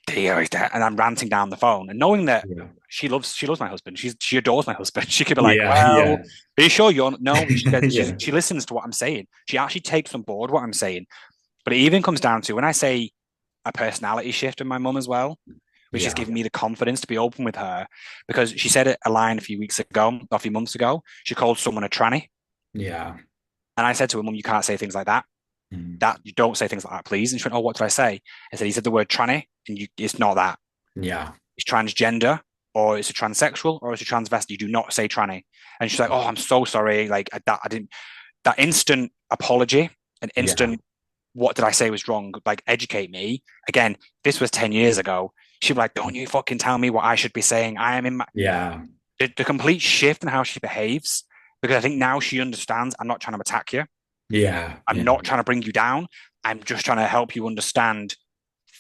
and I'm ranting down the phone, and knowing that Yeah. she loves my husband. She adores my husband. She could be like, Yeah. "Well, Yeah. are you sure you're no?" She goes, Yeah. she listens to what I'm saying. She actually takes on board what I'm saying. But it even comes down to when I say a personality shift in my mum as well, which is Yeah. giving me the confidence to be open with her, because she said a line a few months ago. She called someone a tranny, Yeah. and I said to her, "Mum, you can't say things like that. Mm. That you don't say things like that, please." And she went, "Oh, what did I say?" I said, "He said the word tranny, and it's not that. Yeah. It's transgender." Or it's a transsexual, or it's a transvestite. You do not say tranny. And she's like, "Oh, I'm so sorry. Like that, I didn't." That instant apology, an Yeah. instant. what did I say was wrong? Like, educate me. Again, this was 10 years ago. She'd be like, don't you fucking tell me what I should be saying. I am in my, Yeah. the complete shift in how she behaves, because I think now she understands I'm not trying to attack you. Yeah. I'm Yeah. not trying to bring you down. I'm just trying to help you understand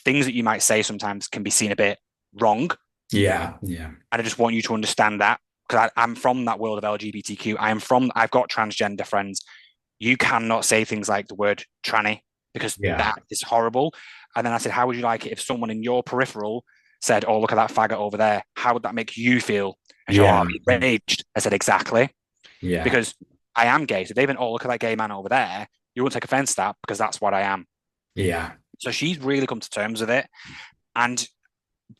things that you might say sometimes can be seen a bit wrong. Yeah. Yeah. And I just want you to understand that, because I'm from that world of LGBTQ. I've got transgender friends. You cannot say things like the word tranny because Yeah. that is horrible. And then I said, how would you like it if someone in your peripheral said, oh, look at that faggot over there? How would that make you feel? And she, oh, Yeah. I'll be enraged. I said, exactly. Yeah. Because I am gay. So if they went, oh, look at that gay man over there, you wouldn't take offense to that because that's what I am. Yeah. So she's really come to terms with it. And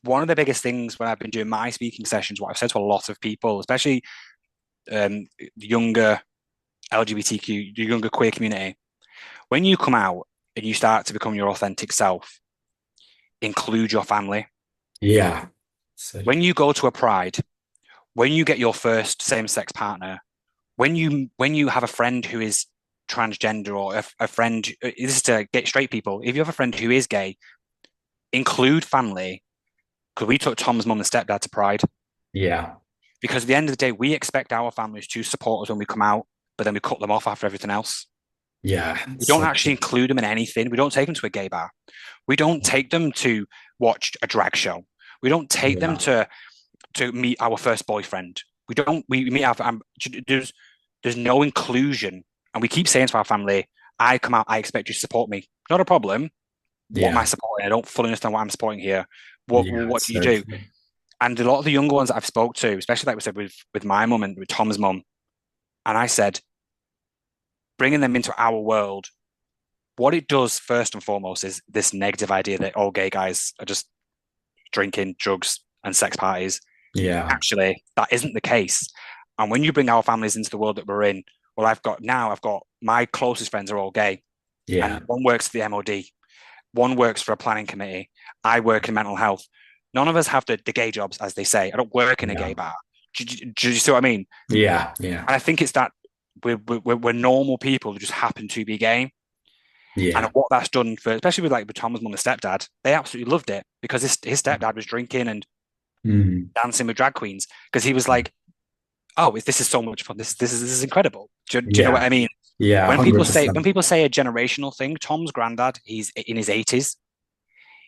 one of the biggest things when I've been doing my speaking sessions, what I've said to a lot of people, especially the younger LGBTQ, the younger queer community, when you come out and you start to become your authentic self, include your family. Yeah. So, When you go to a pride, when you get your first same-sex partner, when you have a friend who is transgender or a friend, this is to get straight people. If you have a friend who is gay, include family, because we took Tom's mum and stepdad to Pride. yeah. Because at the end of the day, we expect our families to support us when we come out, but then we cut them off after everything else. Yeah. We don't So, actually include them in anything. We don't take them to a gay bar. We don't take them to watch a drag show. We don't take them yeah. to meet our first boyfriend. We don't. We meet our. There's no inclusion, and we keep saying to our family, "I come out. I expect you to support me. Not a problem. What am I Yeah. supporting? I don't fully understand what I'm supporting here. Yeah. What It's do you so do?" true. And a lot of the younger ones that I've spoke to, especially like we said with my mum and with Tom's mum, and I said, bringing them into our world, what it does first and foremost is this negative idea that all gay guys are just drinking, drugs, and sex parties. Yeah. Actually, that isn't the case. And when you bring our families into the world that we're in, well, I've got my closest friends are all gay, Yeah. and one works for the MOD, one works for a planning committee. I work in mental health. None of us have the gay jobs, as they say. I don't work in a Yeah. gay bar. Do you see what I mean? Yeah. Yeah. And I think it's that we're normal people who just happen to be gay. And Yeah. what that's done for, especially with Tom's mum and stepdad, they absolutely loved it because his stepdad was drinking and Mm. dancing with drag queens because he was like, "Oh, this is so much fun. This is incredible." Do you know what Yeah. I mean? Yeah. 100%. When people say a generational thing, Tom's granddad, he's in his 80s.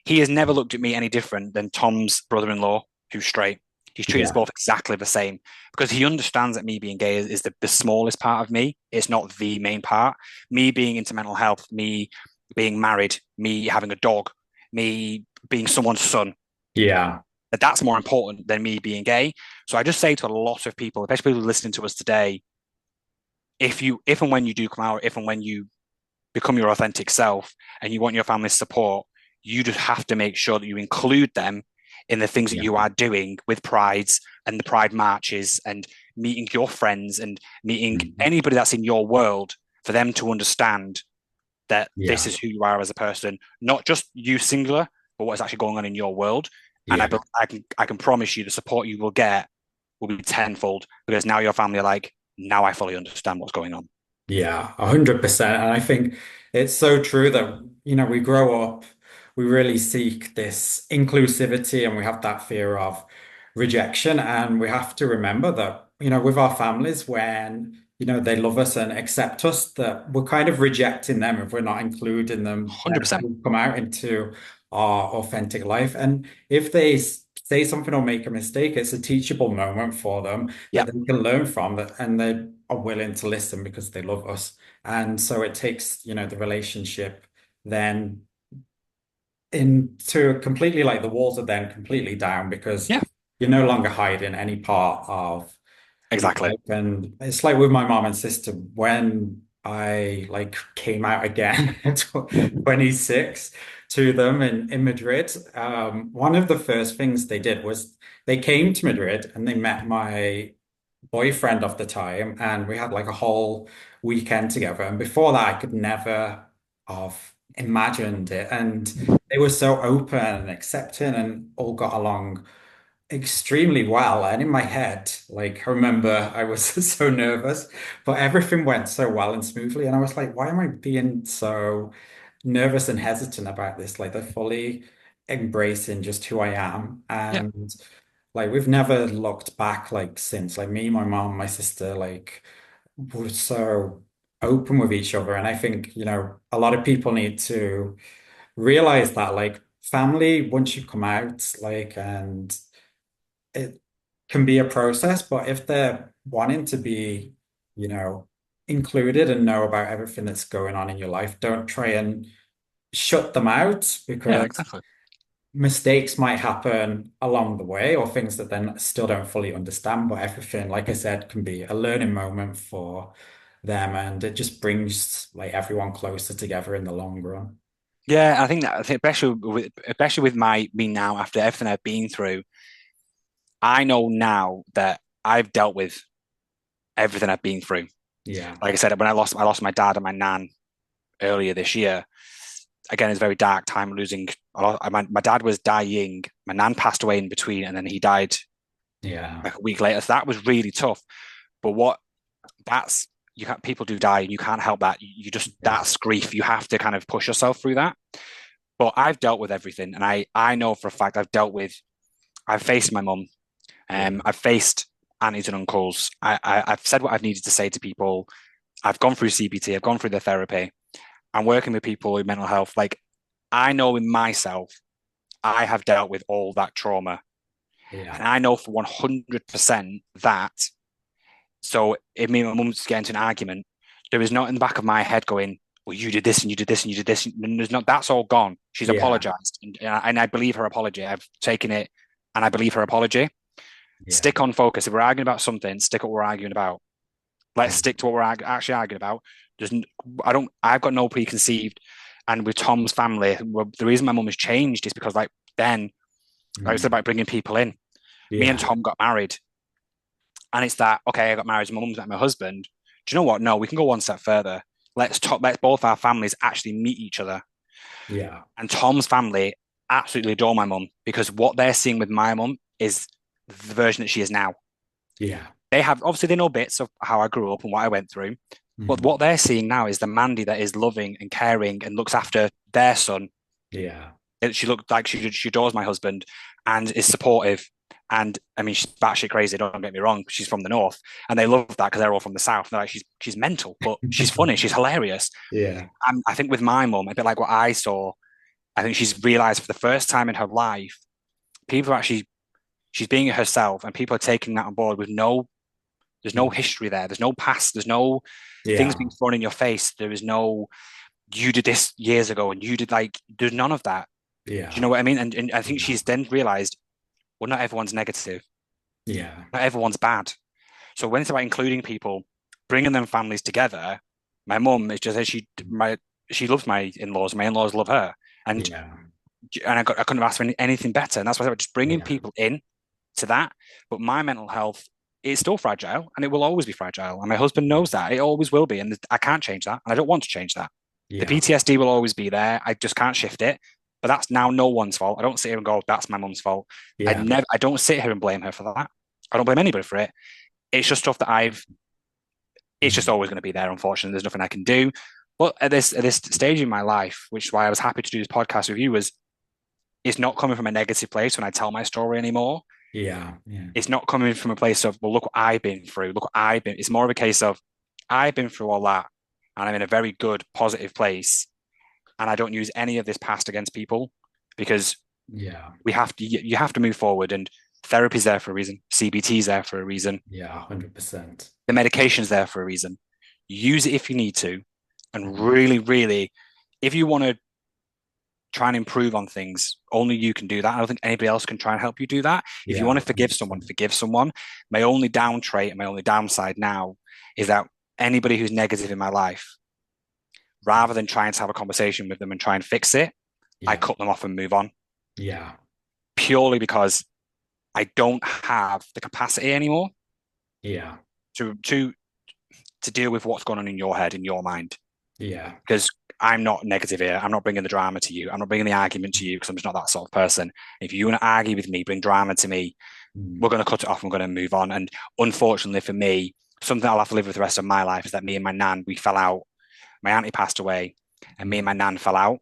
He has never looked at me any different than Tom's brother-in-law, who's straight. He's treated us Yeah. both exactly the same because he understands that me being gay is the smallest part of me. It's not the main part. Me being into mental health, me being married, me having a dog, me being someone's son, Yeah. that's more important than me being gay. So I just say to a lot of people, especially people listening to us today, if and when you do come out, if and when you become your authentic self and you want your family's support, you just have to make sure that you include them in the things that Yeah. you are doing with prides and the pride marches and meeting your friends and meeting Mhm. anybody that's in your world for them to understand that this Yeah. is who you are as a person, not just you singular, but what's actually going on in your world. And Yeah. I can promise you the support you will get will be tenfold because now your family are like, now I fully understand what's going on. Yeah, 100%. And I think it's so true that, we grow up, we really seek this inclusivity and we have that fear of rejection. And we have to remember that, with our families, when, they love us and accept us, that we're kind of rejecting them if we're not including them when 100%. we come out into our authentic life. And if they say something or make a mistake, it's a teachable moment for them that Yeah. they can learn from that, and they are willing to listen because they love us. And so it takes, the relationship then into completely, like, the walls are then completely down because Yeah. you're no longer hiding any part of your Exactly. life. And it's like with my mom and sister, when I like came out again at 26 to them in Madrid, one of the first things they did was they came to Madrid and they met my boyfriend of the time, and we had like a whole weekend together. And before that, I could never have imagined it. And they were so open and accepting and all got along extremely well. And in my head, like, I remember I was so nervous, but everything went so well and smoothly. And I was like, why am I being so nervous and hesitant about this. Like they're fully embracing just who I am. Yeah, And like we've never looked back like since. Like me, my mom, my sister, like we're so open with each other. And I think, a lot of people need to realize that like family, once you come out, like and it can be a process, but if they're wanting to be, you know, included and know about everything that's going on in your life, don't try and shut them out yeah, because exactly. mistakes might happen along the way or things that then still don't fully understand. But everything, like I said, can be a learning moment for them and it just brings like everyone closer together in the long run. Yeah, I think especially with me now after everything I've been through, I know now that I've dealt with everything I've been through. Yeah. Like I said, when I lost my dad and my nan earlier this year. Again, it's a very dark time losing. My dad was dying. My nan passed away in between, and then he died Yeah. like a week later. So that was really tough. But that's you can't people do die, and you can't help that. You just Yeah. that's grief. You have to kind of push yourself through that. But I've dealt with everything, and I know for a fact I've faced my mum. Yeah. I've faced aunties and uncles. I've said what I've needed to say to people. I've gone through CBT. I've gone through the therapy. I'm working with people with mental health. Like I know in myself, I have dealt with all that trauma. Yeah. And I know for 100% that. So if me and my mum's getting into an argument, there is not in the back of my head going, well, you did this and you did this and you did this. And there's not, that's all gone. She's Yeah. apologized. And I believe her apology. I've taken it and I believe her apology. Yeah. Stick on focus. If we're arguing about something, stick what we're arguing about. Let's Yeah. stick to what we're actually arguing about. There's, I've got no preconceived. And with Tom's family, the reason my mum has changed is because, then, like I said Mm. about bringing people in, me and Yeah. Tom got married. And it's that, okay, I got married, my mum's met my husband. Do you know what? No, we can go one step further. Let's both our families actually meet each other. Yeah. And Tom's family absolutely adore my mum because what they're seeing with my mum is the version that she is now. Yeah. They have obviously they know bits of how I grew up and what I went through, but Mm. what they're seeing now is the Mandy that is loving and caring and looks after their son. Yeah. She looked like she adores my husband and is supportive. And I mean, she's batshit crazy. Don't get me wrong. She's from the north, and they love that because they're all from the south. They're like, she's mental, but she's funny. She's hilarious. Yeah. And I think with my mum, a bit like what I saw, I think she's realised for the first time in her life, people are actually she's being herself, and people are taking that on board with there's no history there. There's no past. There's no things Yeah. being thrown in your face. There is no you did this years ago and you did there's none of that. Do you Yeah. know what I mean? And I think Yeah. she's then realised, well, not everyone's negative, Yeah. not everyone's bad. So when it's about including people, bringing them families together, my mum is just she loves my in-laws. My in-laws love her, and Yeah. I couldn't have asked for anything better. And that's why I was just bringing Yeah. people in to that. But my mental health is still fragile, and it will always be fragile. And my husband knows that it always will be, and I can't change that, and I don't want to change that. The Yeah. PTSD will always be there. I just can't shift it. But that's now no one's fault. I don't sit here and go, "That's my mum's fault." Yeah. I don't sit here and blame her for that. I don't blame anybody for it. It's just stuff that it's just Mm. always going to be there. Unfortunately, there's nothing I can do. But at this stage in my life, which is why I was happy to do this podcast with you, was it's not coming from a negative place when I tell my story anymore. Yeah. Yeah. It's not coming from a place of, well, look what I've been through. Look what I've been. It's more of a case of I've been through all that, and I'm in a very good, positive place, and I don't use any of this past against people because Yeah. you have to move forward, and therapy's there for a reason. CBT's there for a reason. Yeah. 100%. The medication's there for a reason. Use it if you need to, and Mhm. really, really, if you want to try and improve on things, only you can do that. I don't think anybody else can try and help you do that. If you want Yeah. to forgive someone, 100%. forgive someone. My only down trait and my only downside now is that anybody who's negative in my life, rather than trying to have a conversation with them and try and fix it, I Yeah. cut them off and move on Yeah. purely because I don't have the capacity anymore Yeah. to to to deal with what's going on in your head, in your mind. Yeah. Because I'm not negative here. I'm not bringing the drama to you. I'm not bringing the argument to you because I'm just not that sort of person. If you want to argue with me, bring drama to me, Mm. we're going to cut it off. And we're going to move on. And unfortunately for me, something I'll have to live with the rest of my life is that me and my nan, we fell out. My auntie passed away. and me and my nan fell out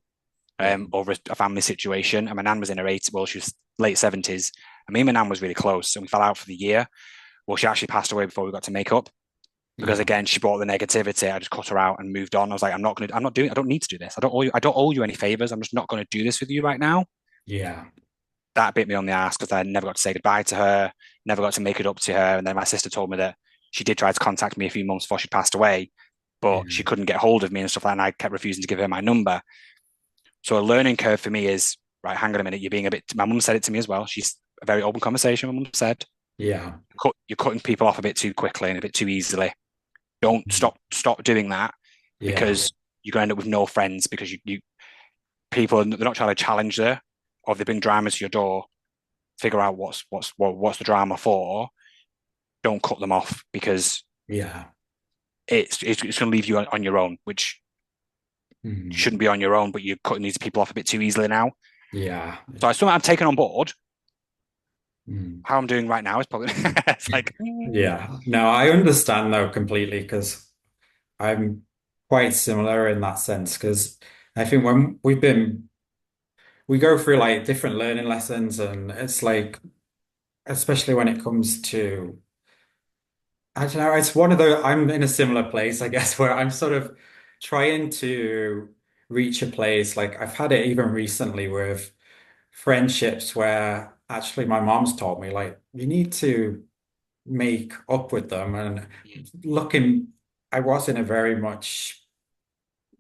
Yeah. over a family situation. And my nan was in her 80s, well, she was late 70s, and me and my nan was really close, and we fell out for the year. Well, she actually passed away before we got to make up because Yeah. again, she brought the negativity. I just cut her out and moved on. I was like, I'm not doing, I don't need to do this. I don't owe you any favors. I'm just not going to do this with you right now. Yeah. That bit me on the ass because I never got to say goodbye to her, never got to make it up to her. And then my sister told me that she did try to contact me a few months before she passed away, but she Yeah. couldn't get hold of me and stuff like that. And I kept refusing to give her my number. So a learning curve for me is right. Hang on a minute. You're being a bit. My mum said it to me as well. She's a very open conversation. My mum said Yeah. you're cutting people off a bit too quickly and a bit too easily. Don't stop doing that Yeah. because you're going to end up with no friends because you people they're not trying to challenge there or if they bring drama to your door, figure out what's the drama for. Don't cut them off because Yeah. it's going to leave you on your own, which you Mm. shouldn't be on your own, but you're cutting these people off a bit too easily now. Yeah. So it's something I'm taking on board. Mm. How I'm doing right now is probably it's like Yeah. No, I understand though completely because I'm quite similar in that sense because I think when we go through like different learning lessons and it's like, especially when it comes to, I don't know, it's one of the, I'm in a similar place, I guess, where I'm sort of trying to reach a place. Like I've had it even recently with friendships where actually my mom's told me, like, you need to make up with them. And looking, I was in a very much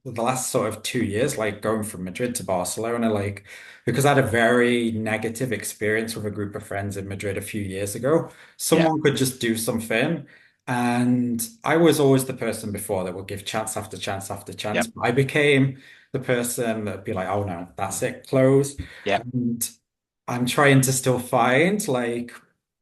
the last sort of 2 years, like going from Madrid to Barcelona, like because I had a very negative experience with a group of friends in Madrid a few years ago. yeah, Someone could just do something. And I was always the person before that would give chance after chance after chance. yep, But I became the person that'd be like, oh no, that's it, close. yep, And I'm trying to still find like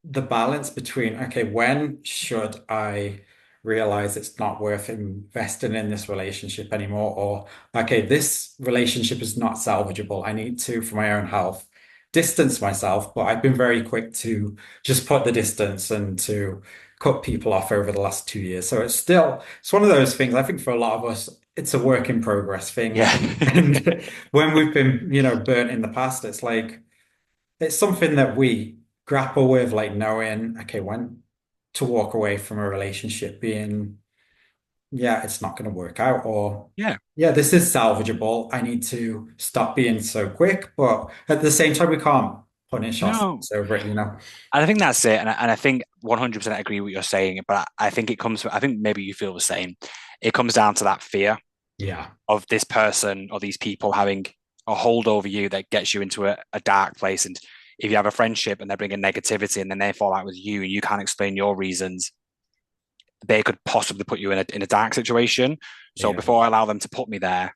the balance between, okay, when should I realize it's not worth investing in this relationship anymore? Or, okay, this relationship is not salvageable. I need to, for my own health, distance myself. But I've been very quick to just put the distance and to cut people off over the last 2 years. So it's one of those things. I think for a lot of us, it's a work in progress thing. yeah, And when we've been, burnt in the past, it's like, it's something that we grapple with, like knowing, okay, when to walk away from a relationship being, yeah, it's not going to work out, or yeah. yeah, this is salvageable. I need to stop being so quick, but at the same time, we can't punish No, ourselves over it. and I think that's it. And I think 100% agree with what you're saying. But I think it comes, I think maybe you feel the same. It comes down to that fear Yeah, of this person or these people having a hold over you that gets you into a dark place. And if you have a friendship and they're bringing negativity and then they fall out with you and you can't explain your reasons, they could possibly put you in a dark situation. So yeah, before I allow them to put me there,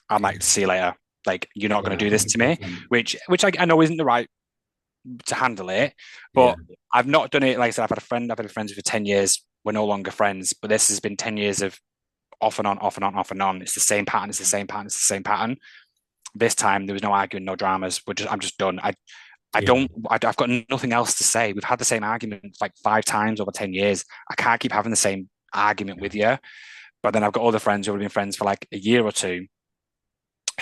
I'm yeah, like, see you later. Like, you're not going to yeah, do this to me, 100%. which I know isn't the right to handle it. Yeah, But I've not done it. Like I said, I've had friends for 10 years. We're no longer friends, but this has been 10 years of off and on, off and on, off and on. It's the same pattern. It's the same pattern. It's the same pattern. This time there was no arguing, no dramas. I'm just done. yeah, I've got nothing else to say. We've had the same argument like 5 times over 10 years. I can't keep having the same argument with you. But then I've got other friends who have been friends for like a year or two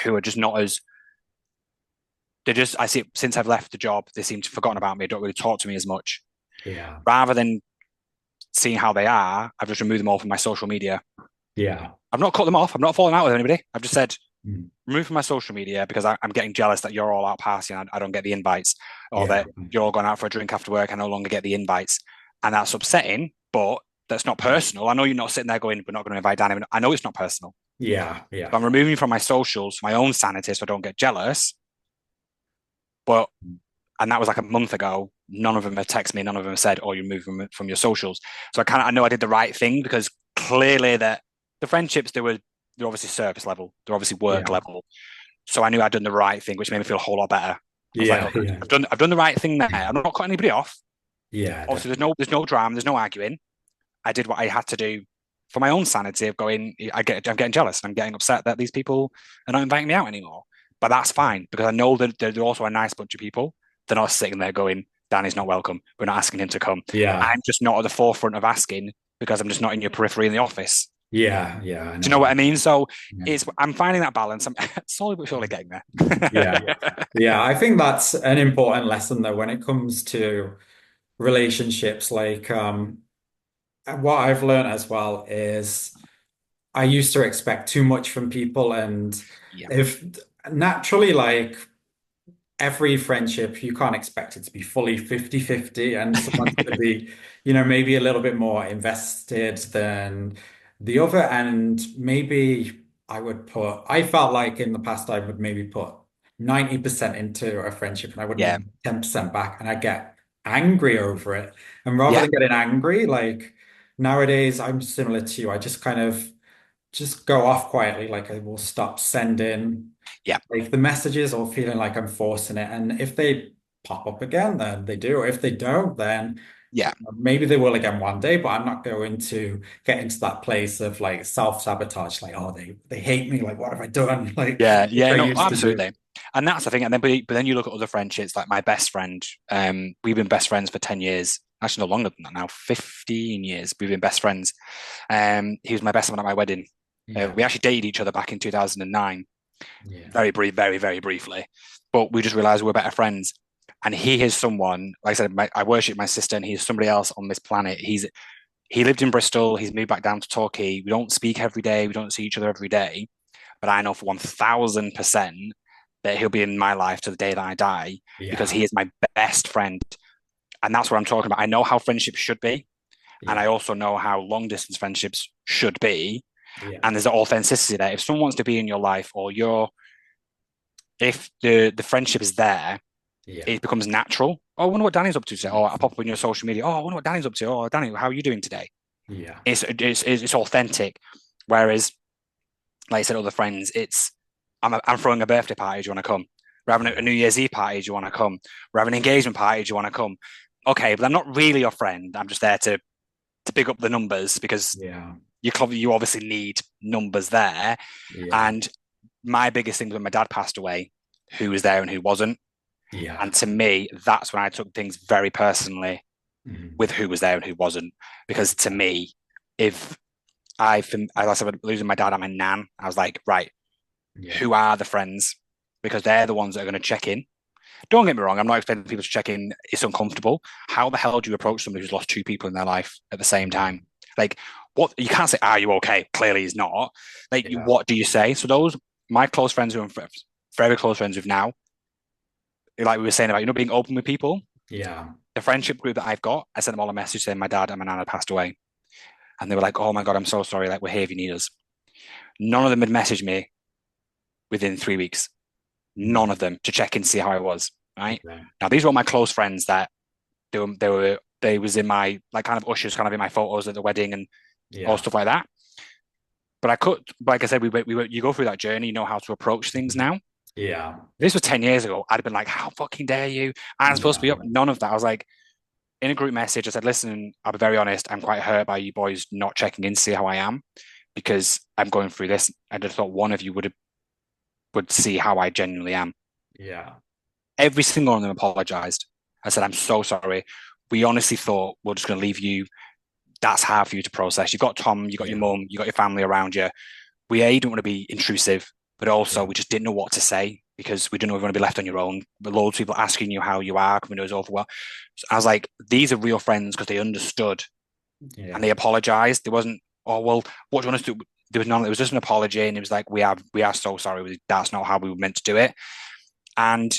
who are just not as they just I see since I've left the job, they seem to have forgotten about me, don't really talk to me as much. yeah, Rather than seeing how they are, I've just removed them all from my social media. yeah, I've not cut them off. I'm not falling out with anybody. I've just said, mm, remove from my social media because I'm getting jealous that you're all out partying. I don't get the invites, or yeah, that you're all going out for a drink after work. I no longer get the invites. And that's upsetting, but that's not personal. I know you're not sitting there going, we're not going to invite Danny. I know it's not personal. yeah, So yeah, I'm removing from my socials for my own sanity so I don't get jealous. But and that was like a month ago. None of them have texted me. None of them have said, "Oh, you're moving from your socials." So I know I did the right thing because clearly that the friendships they're obviously surface level. They're obviously work yeah, level. So I knew I'd done the right thing, which made me feel a whole lot better. I was like, yeah, okay, yeah, I've done the right thing there. I'm not cutting anybody off. yeah, Obviously, definitely. there's no drama, there's no arguing. I did what I had to do for my own sanity of going. I'm getting jealous and I'm getting upset that these people are not inviting me out anymore. But that's fine because I know that they're also a nice bunch of people. They're not sitting there going, Danny's not welcome. We're not asking him to come. Yeah, I'm just not at the forefront of asking because I'm just not in your periphery in the office. Yeah, yeah, I Do know you know what what you I mean? So mean. it's I'm finding that balance. I'm slowly but surely getting there. Yeah. Yeah, I think that's an important lesson though when it comes to relationships. Like what I've learned as well is I used to expect too much from people, and Yeah. if naturally like every friendship, you can't expect it to be fully 50-50, and someone's going to be, maybe a little bit more invested than the other. And maybe I felt like in the past, I would maybe put 90% into a friendship and I would Yeah. maybe 10% back, and I get angry over it. And rather Yeah. than getting angry, like nowadays, I'm similar to you. I just kind of just go off quietly. Like I will stop sending Yeah. like the messages or feeling like I'm forcing it. And if they pop up again, then they do. If they don't, then Yeah. maybe they will again one day, but I'm not going to get into that place of like self-sabotage, like, oh, they hate me. Like, what have I done? Like, Yeah, which yeah, I no, used to do. absolutely. And that's the thing. And then, but then you look at other friendships, like my best friend. We've been best friends for 10 years. Actually, no longer than that now, 15 years. We've been best friends. He was my best man at my wedding. Yeah. We actually dated each other back in 2009, Yeah. very brief, very, very briefly. But we just realized we were better friends. And he is someone, like I said, I worship my sister, and he's somebody else on this planet. He lived in Bristol. He's moved back down to Torquay. We don't speak every day. We don't see each other every day, but I know for 1000% that he'll be in my life to the day that I die because Yeah. he is my best friend. And that's what I'm talking about. I know how friendships should be. And Yeah. I also know how long distance friendships should be. Yeah. And there's an authenticity there. If someone wants to be in your life, or if the friendship is there, Yeah. it becomes natural. Oh, I wonder what Danny's up to today. Oh, I pop up on your social media. Oh, I wonder what Danny's up to. Oh, Danny, how are you doing today? Yeah. It's authentic. Whereas, like I said, other friends, I'm throwing a birthday party. Do you want to come? We're having a Yeah. New Year's Eve party. Do you want to come? We're having an engagement party. Do you want to come? Okay, but I'm not really your friend. I'm just there to pick up the numbers because Yeah. you obviously need numbers there. Yeah. And my biggest thing was when my dad passed away, who was there and who wasn't. Yeah. And to me, that's when I took things very personally Mhm. with who was there and who wasn't. Because to me, if as I said, losing my dad and my nan, I was like, right, Yeah. who are the friends? Because they're the ones that are going to check in. Don't get me wrong, I'm not expecting people to check in. It's uncomfortable. How the hell do you approach somebody who's lost two people in their life at the same time? Like, what you can't say, are you okay? Clearly, he's not. Like, Yeah. what do you say? So, those, my close friends who I'm very close friends with now, like we were saying about, being open with people, Yeah. the friendship group that I've got, I sent them all a message saying my dad and my nana passed away. And they were like, oh my God, I'm so sorry. Like, we're here if you need us. None of them had messaged me within 3 weeks. None Mhm. of them to check and see how I was. Right Yeah. now, these were all my close friends that they was in my like kind of ushers, kind of in my photos at the wedding and all Yeah. stuff like that. But I could, like I said, you go through that journey, you know how to approach things Mhm. now. If Yeah. this was 10 years ago, I'd have been like, how fucking dare you? I'm supposed to be Yeah. up. None of that. I was like, in a group message, I said, listen, I'll be very honest. I'm quite hurt by you boys not checking in to see how I am because I'm going through this. I just thought one of you would see how I genuinely am. Yeah. Every single one of them apologized. I said, I'm so sorry. We honestly thought we're just going to leave you. That's hard for you to process. You've got Tom, you've got your Yeah. mum, you've got your family around you. We didn't want to be intrusive, but also Yeah. we just didn't know what to say because we didn't know if we want to be left on your own. But loads of people asking you how you are, coming to us over well. So I was like, these are real friends because they understood and Yeah. they apologized. There wasn't, oh well, what do you want us to do? There was none. It was just an apology, and it was like, we are so sorry. That's not how we were meant to do it. And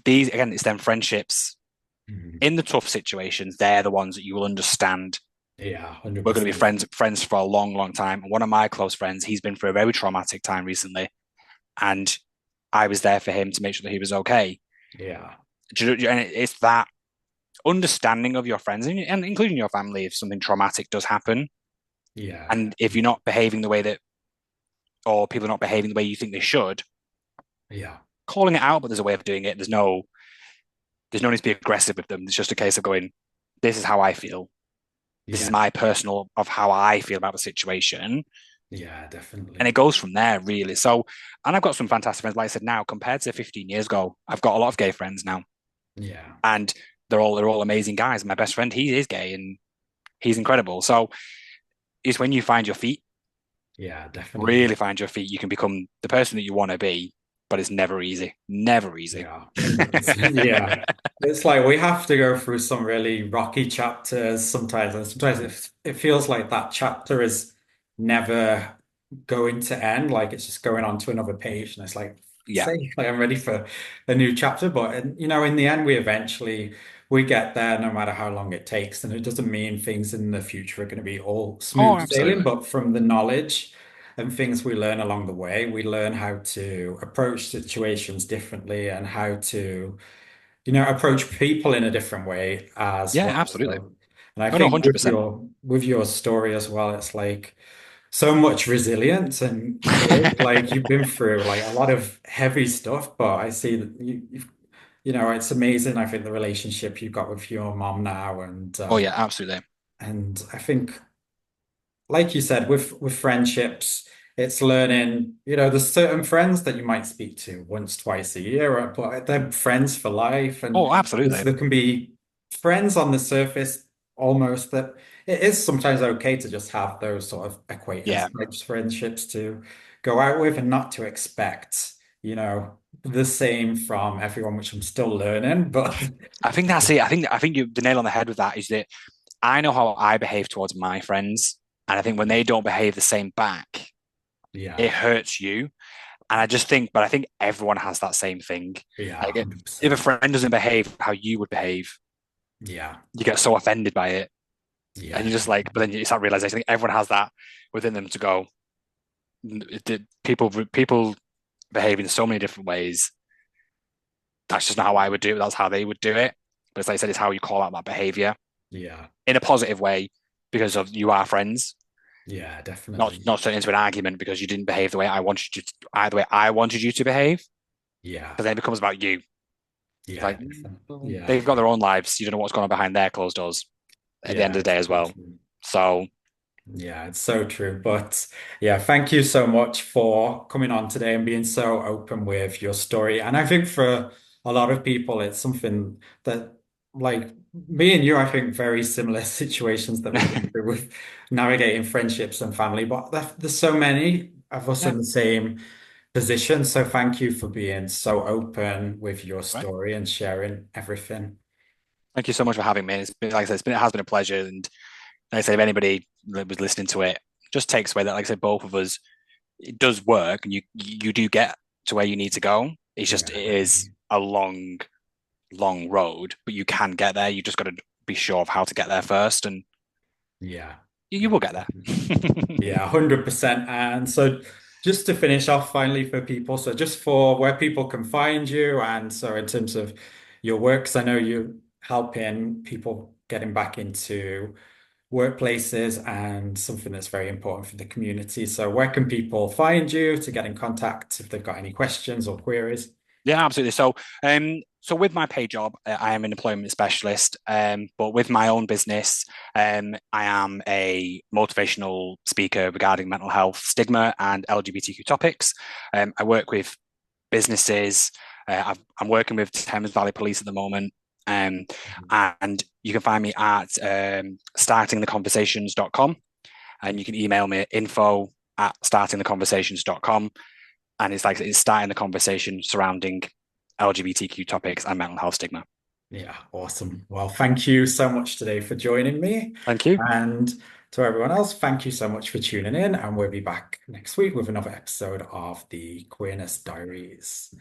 these again, it's them friendships Mhm. in the tough situations. They're the ones that you will understand. Yeah. We're going to be 100%. friends for a long, long time. And one of my close friends, he's been through a very traumatic time recently, and I was there for him to make sure that he was okay. Yeah. And it's that understanding of your friends and including your family if something traumatic does happen, Yeah. and if you're not behaving the way that, or people are not behaving the way you think they should, Yeah. calling it out. But there's a way of doing it. There's no need to be aggressive with them. It's just a case of going, this is how I feel. This is Yeah. my personal of how I feel about the situation. Yeah. And Definitely. it goes from there, really. So, and I've got some fantastic friends. Like I said, now compared to 15 years ago, I've got a lot of gay friends now, Yeah. and they're all amazing guys. My best friend, he is gay and he's incredible. So it's when you find your feet Yeah, definitely. Really find your feet. You can become the person that you want to be, but it's never easy. Never easy. Yeah, 100%. Yeah. It's like we have to go through some really rocky chapters sometimes, and sometimes it feels like that chapter is never going to end, like it's just going on to another page, and it's like, Yeah. say, like I'm ready for a new chapter. But and, in the end, we get there, no matter how long it takes, and it doesn't mean things in the future are going to be all Oh, smooth sailing, absolutely. but from the knowledge and things we learn along the way. We learn how to approach situations differently and how to, approach people in a different way as Yeah, well. absolutely. So, and I Oh no, think with 100%. your story as well, it's like so much resilience and courage. Like you've been through like a lot of heavy stuff, but I see that it's amazing. I think the relationship you've got with your mom now, Oh yeah, absolutely. and I think like you said, with friendships, it's learning, there's certain friends that you might speak to once, twice a year, but they're friends for life. And Oh, absolutely. there can be friends on the surface almost that it is sometimes okay to just have those sort of acquaintance Yeah. types friendships to go out with and not to expect, the same from everyone, which I'm still learning, but I think that's it. I think you the nail on the head with that is that I know how I behave towards my friends, and I think when they don't behave the same back, it yeah, hurts you. And I just think, but I think everyone has that same thing. yeah, Like, if a 100%. friend doesn't behave how you would behave, Yeah, you get so offended by it, and yeah, you're just like, but then you start realizing, I think everyone has that within them to go. People behave in so many different ways. That's just not how I would do it. That's how they would do it. But it's like I said, it's how you call out that behavior yeah. in a positive way because of you are friends, Yeah, not definitely. not turn into an argument because you didn't behave the way I wanted you to, the way I wanted you to behave. Yeah, Because then it becomes about you. It's yeah, like definitely. well, Yeah, they've got their own lives. You don't know what's going on behind their closed doors at the end yeah, of the it's day as so well. true. So Yeah, it's so true. But yeah, thank you so much for coming on today and being so open with your story. And I think for a lot of people, it's something that, like me and you, I think very similar situations that we've been through with navigating friendships and family. But there's so many of us yeah, in the same position. So thank you for being so open with your right. story and sharing everything. Thank you so much for having me. It's been like I said, it has been a pleasure. And like I said, if anybody that was listening to it, just takes away that, like I said, both of us, it does work, and you do get to where you need to go. It's just Yeah, it is definitely. a long road, but you can get there. You just got to be sure of how to get there first, and Yeah. you Yeah. will get there. Yeah, 100%. And so just to finish off finally for people, so just for where people can find you, and so in terms of your works, I know you're helping people getting back into workplaces and something that's very important for the community. So where can people find you to get in contact if they've got any questions or queries? Yeah, absolutely. So with my pay job, I am an employment specialist. But with my own business, I am a motivational speaker regarding mental health, stigma, and LGBTQ topics. I work with businesses. I'm working with Thames Valley Police at the moment. Um, and you can find me at startingtheconversations.com, and you can email me at info at startingtheconversations.com. And it's like it's starting the conversation surrounding LGBTQ topics and mental health stigma. Yeah, awesome. Well, thank you so much today for joining me. Thank you. And to everyone else, thank you so much for tuning in. And we'll be back next week with another episode of the Queerness Diaries.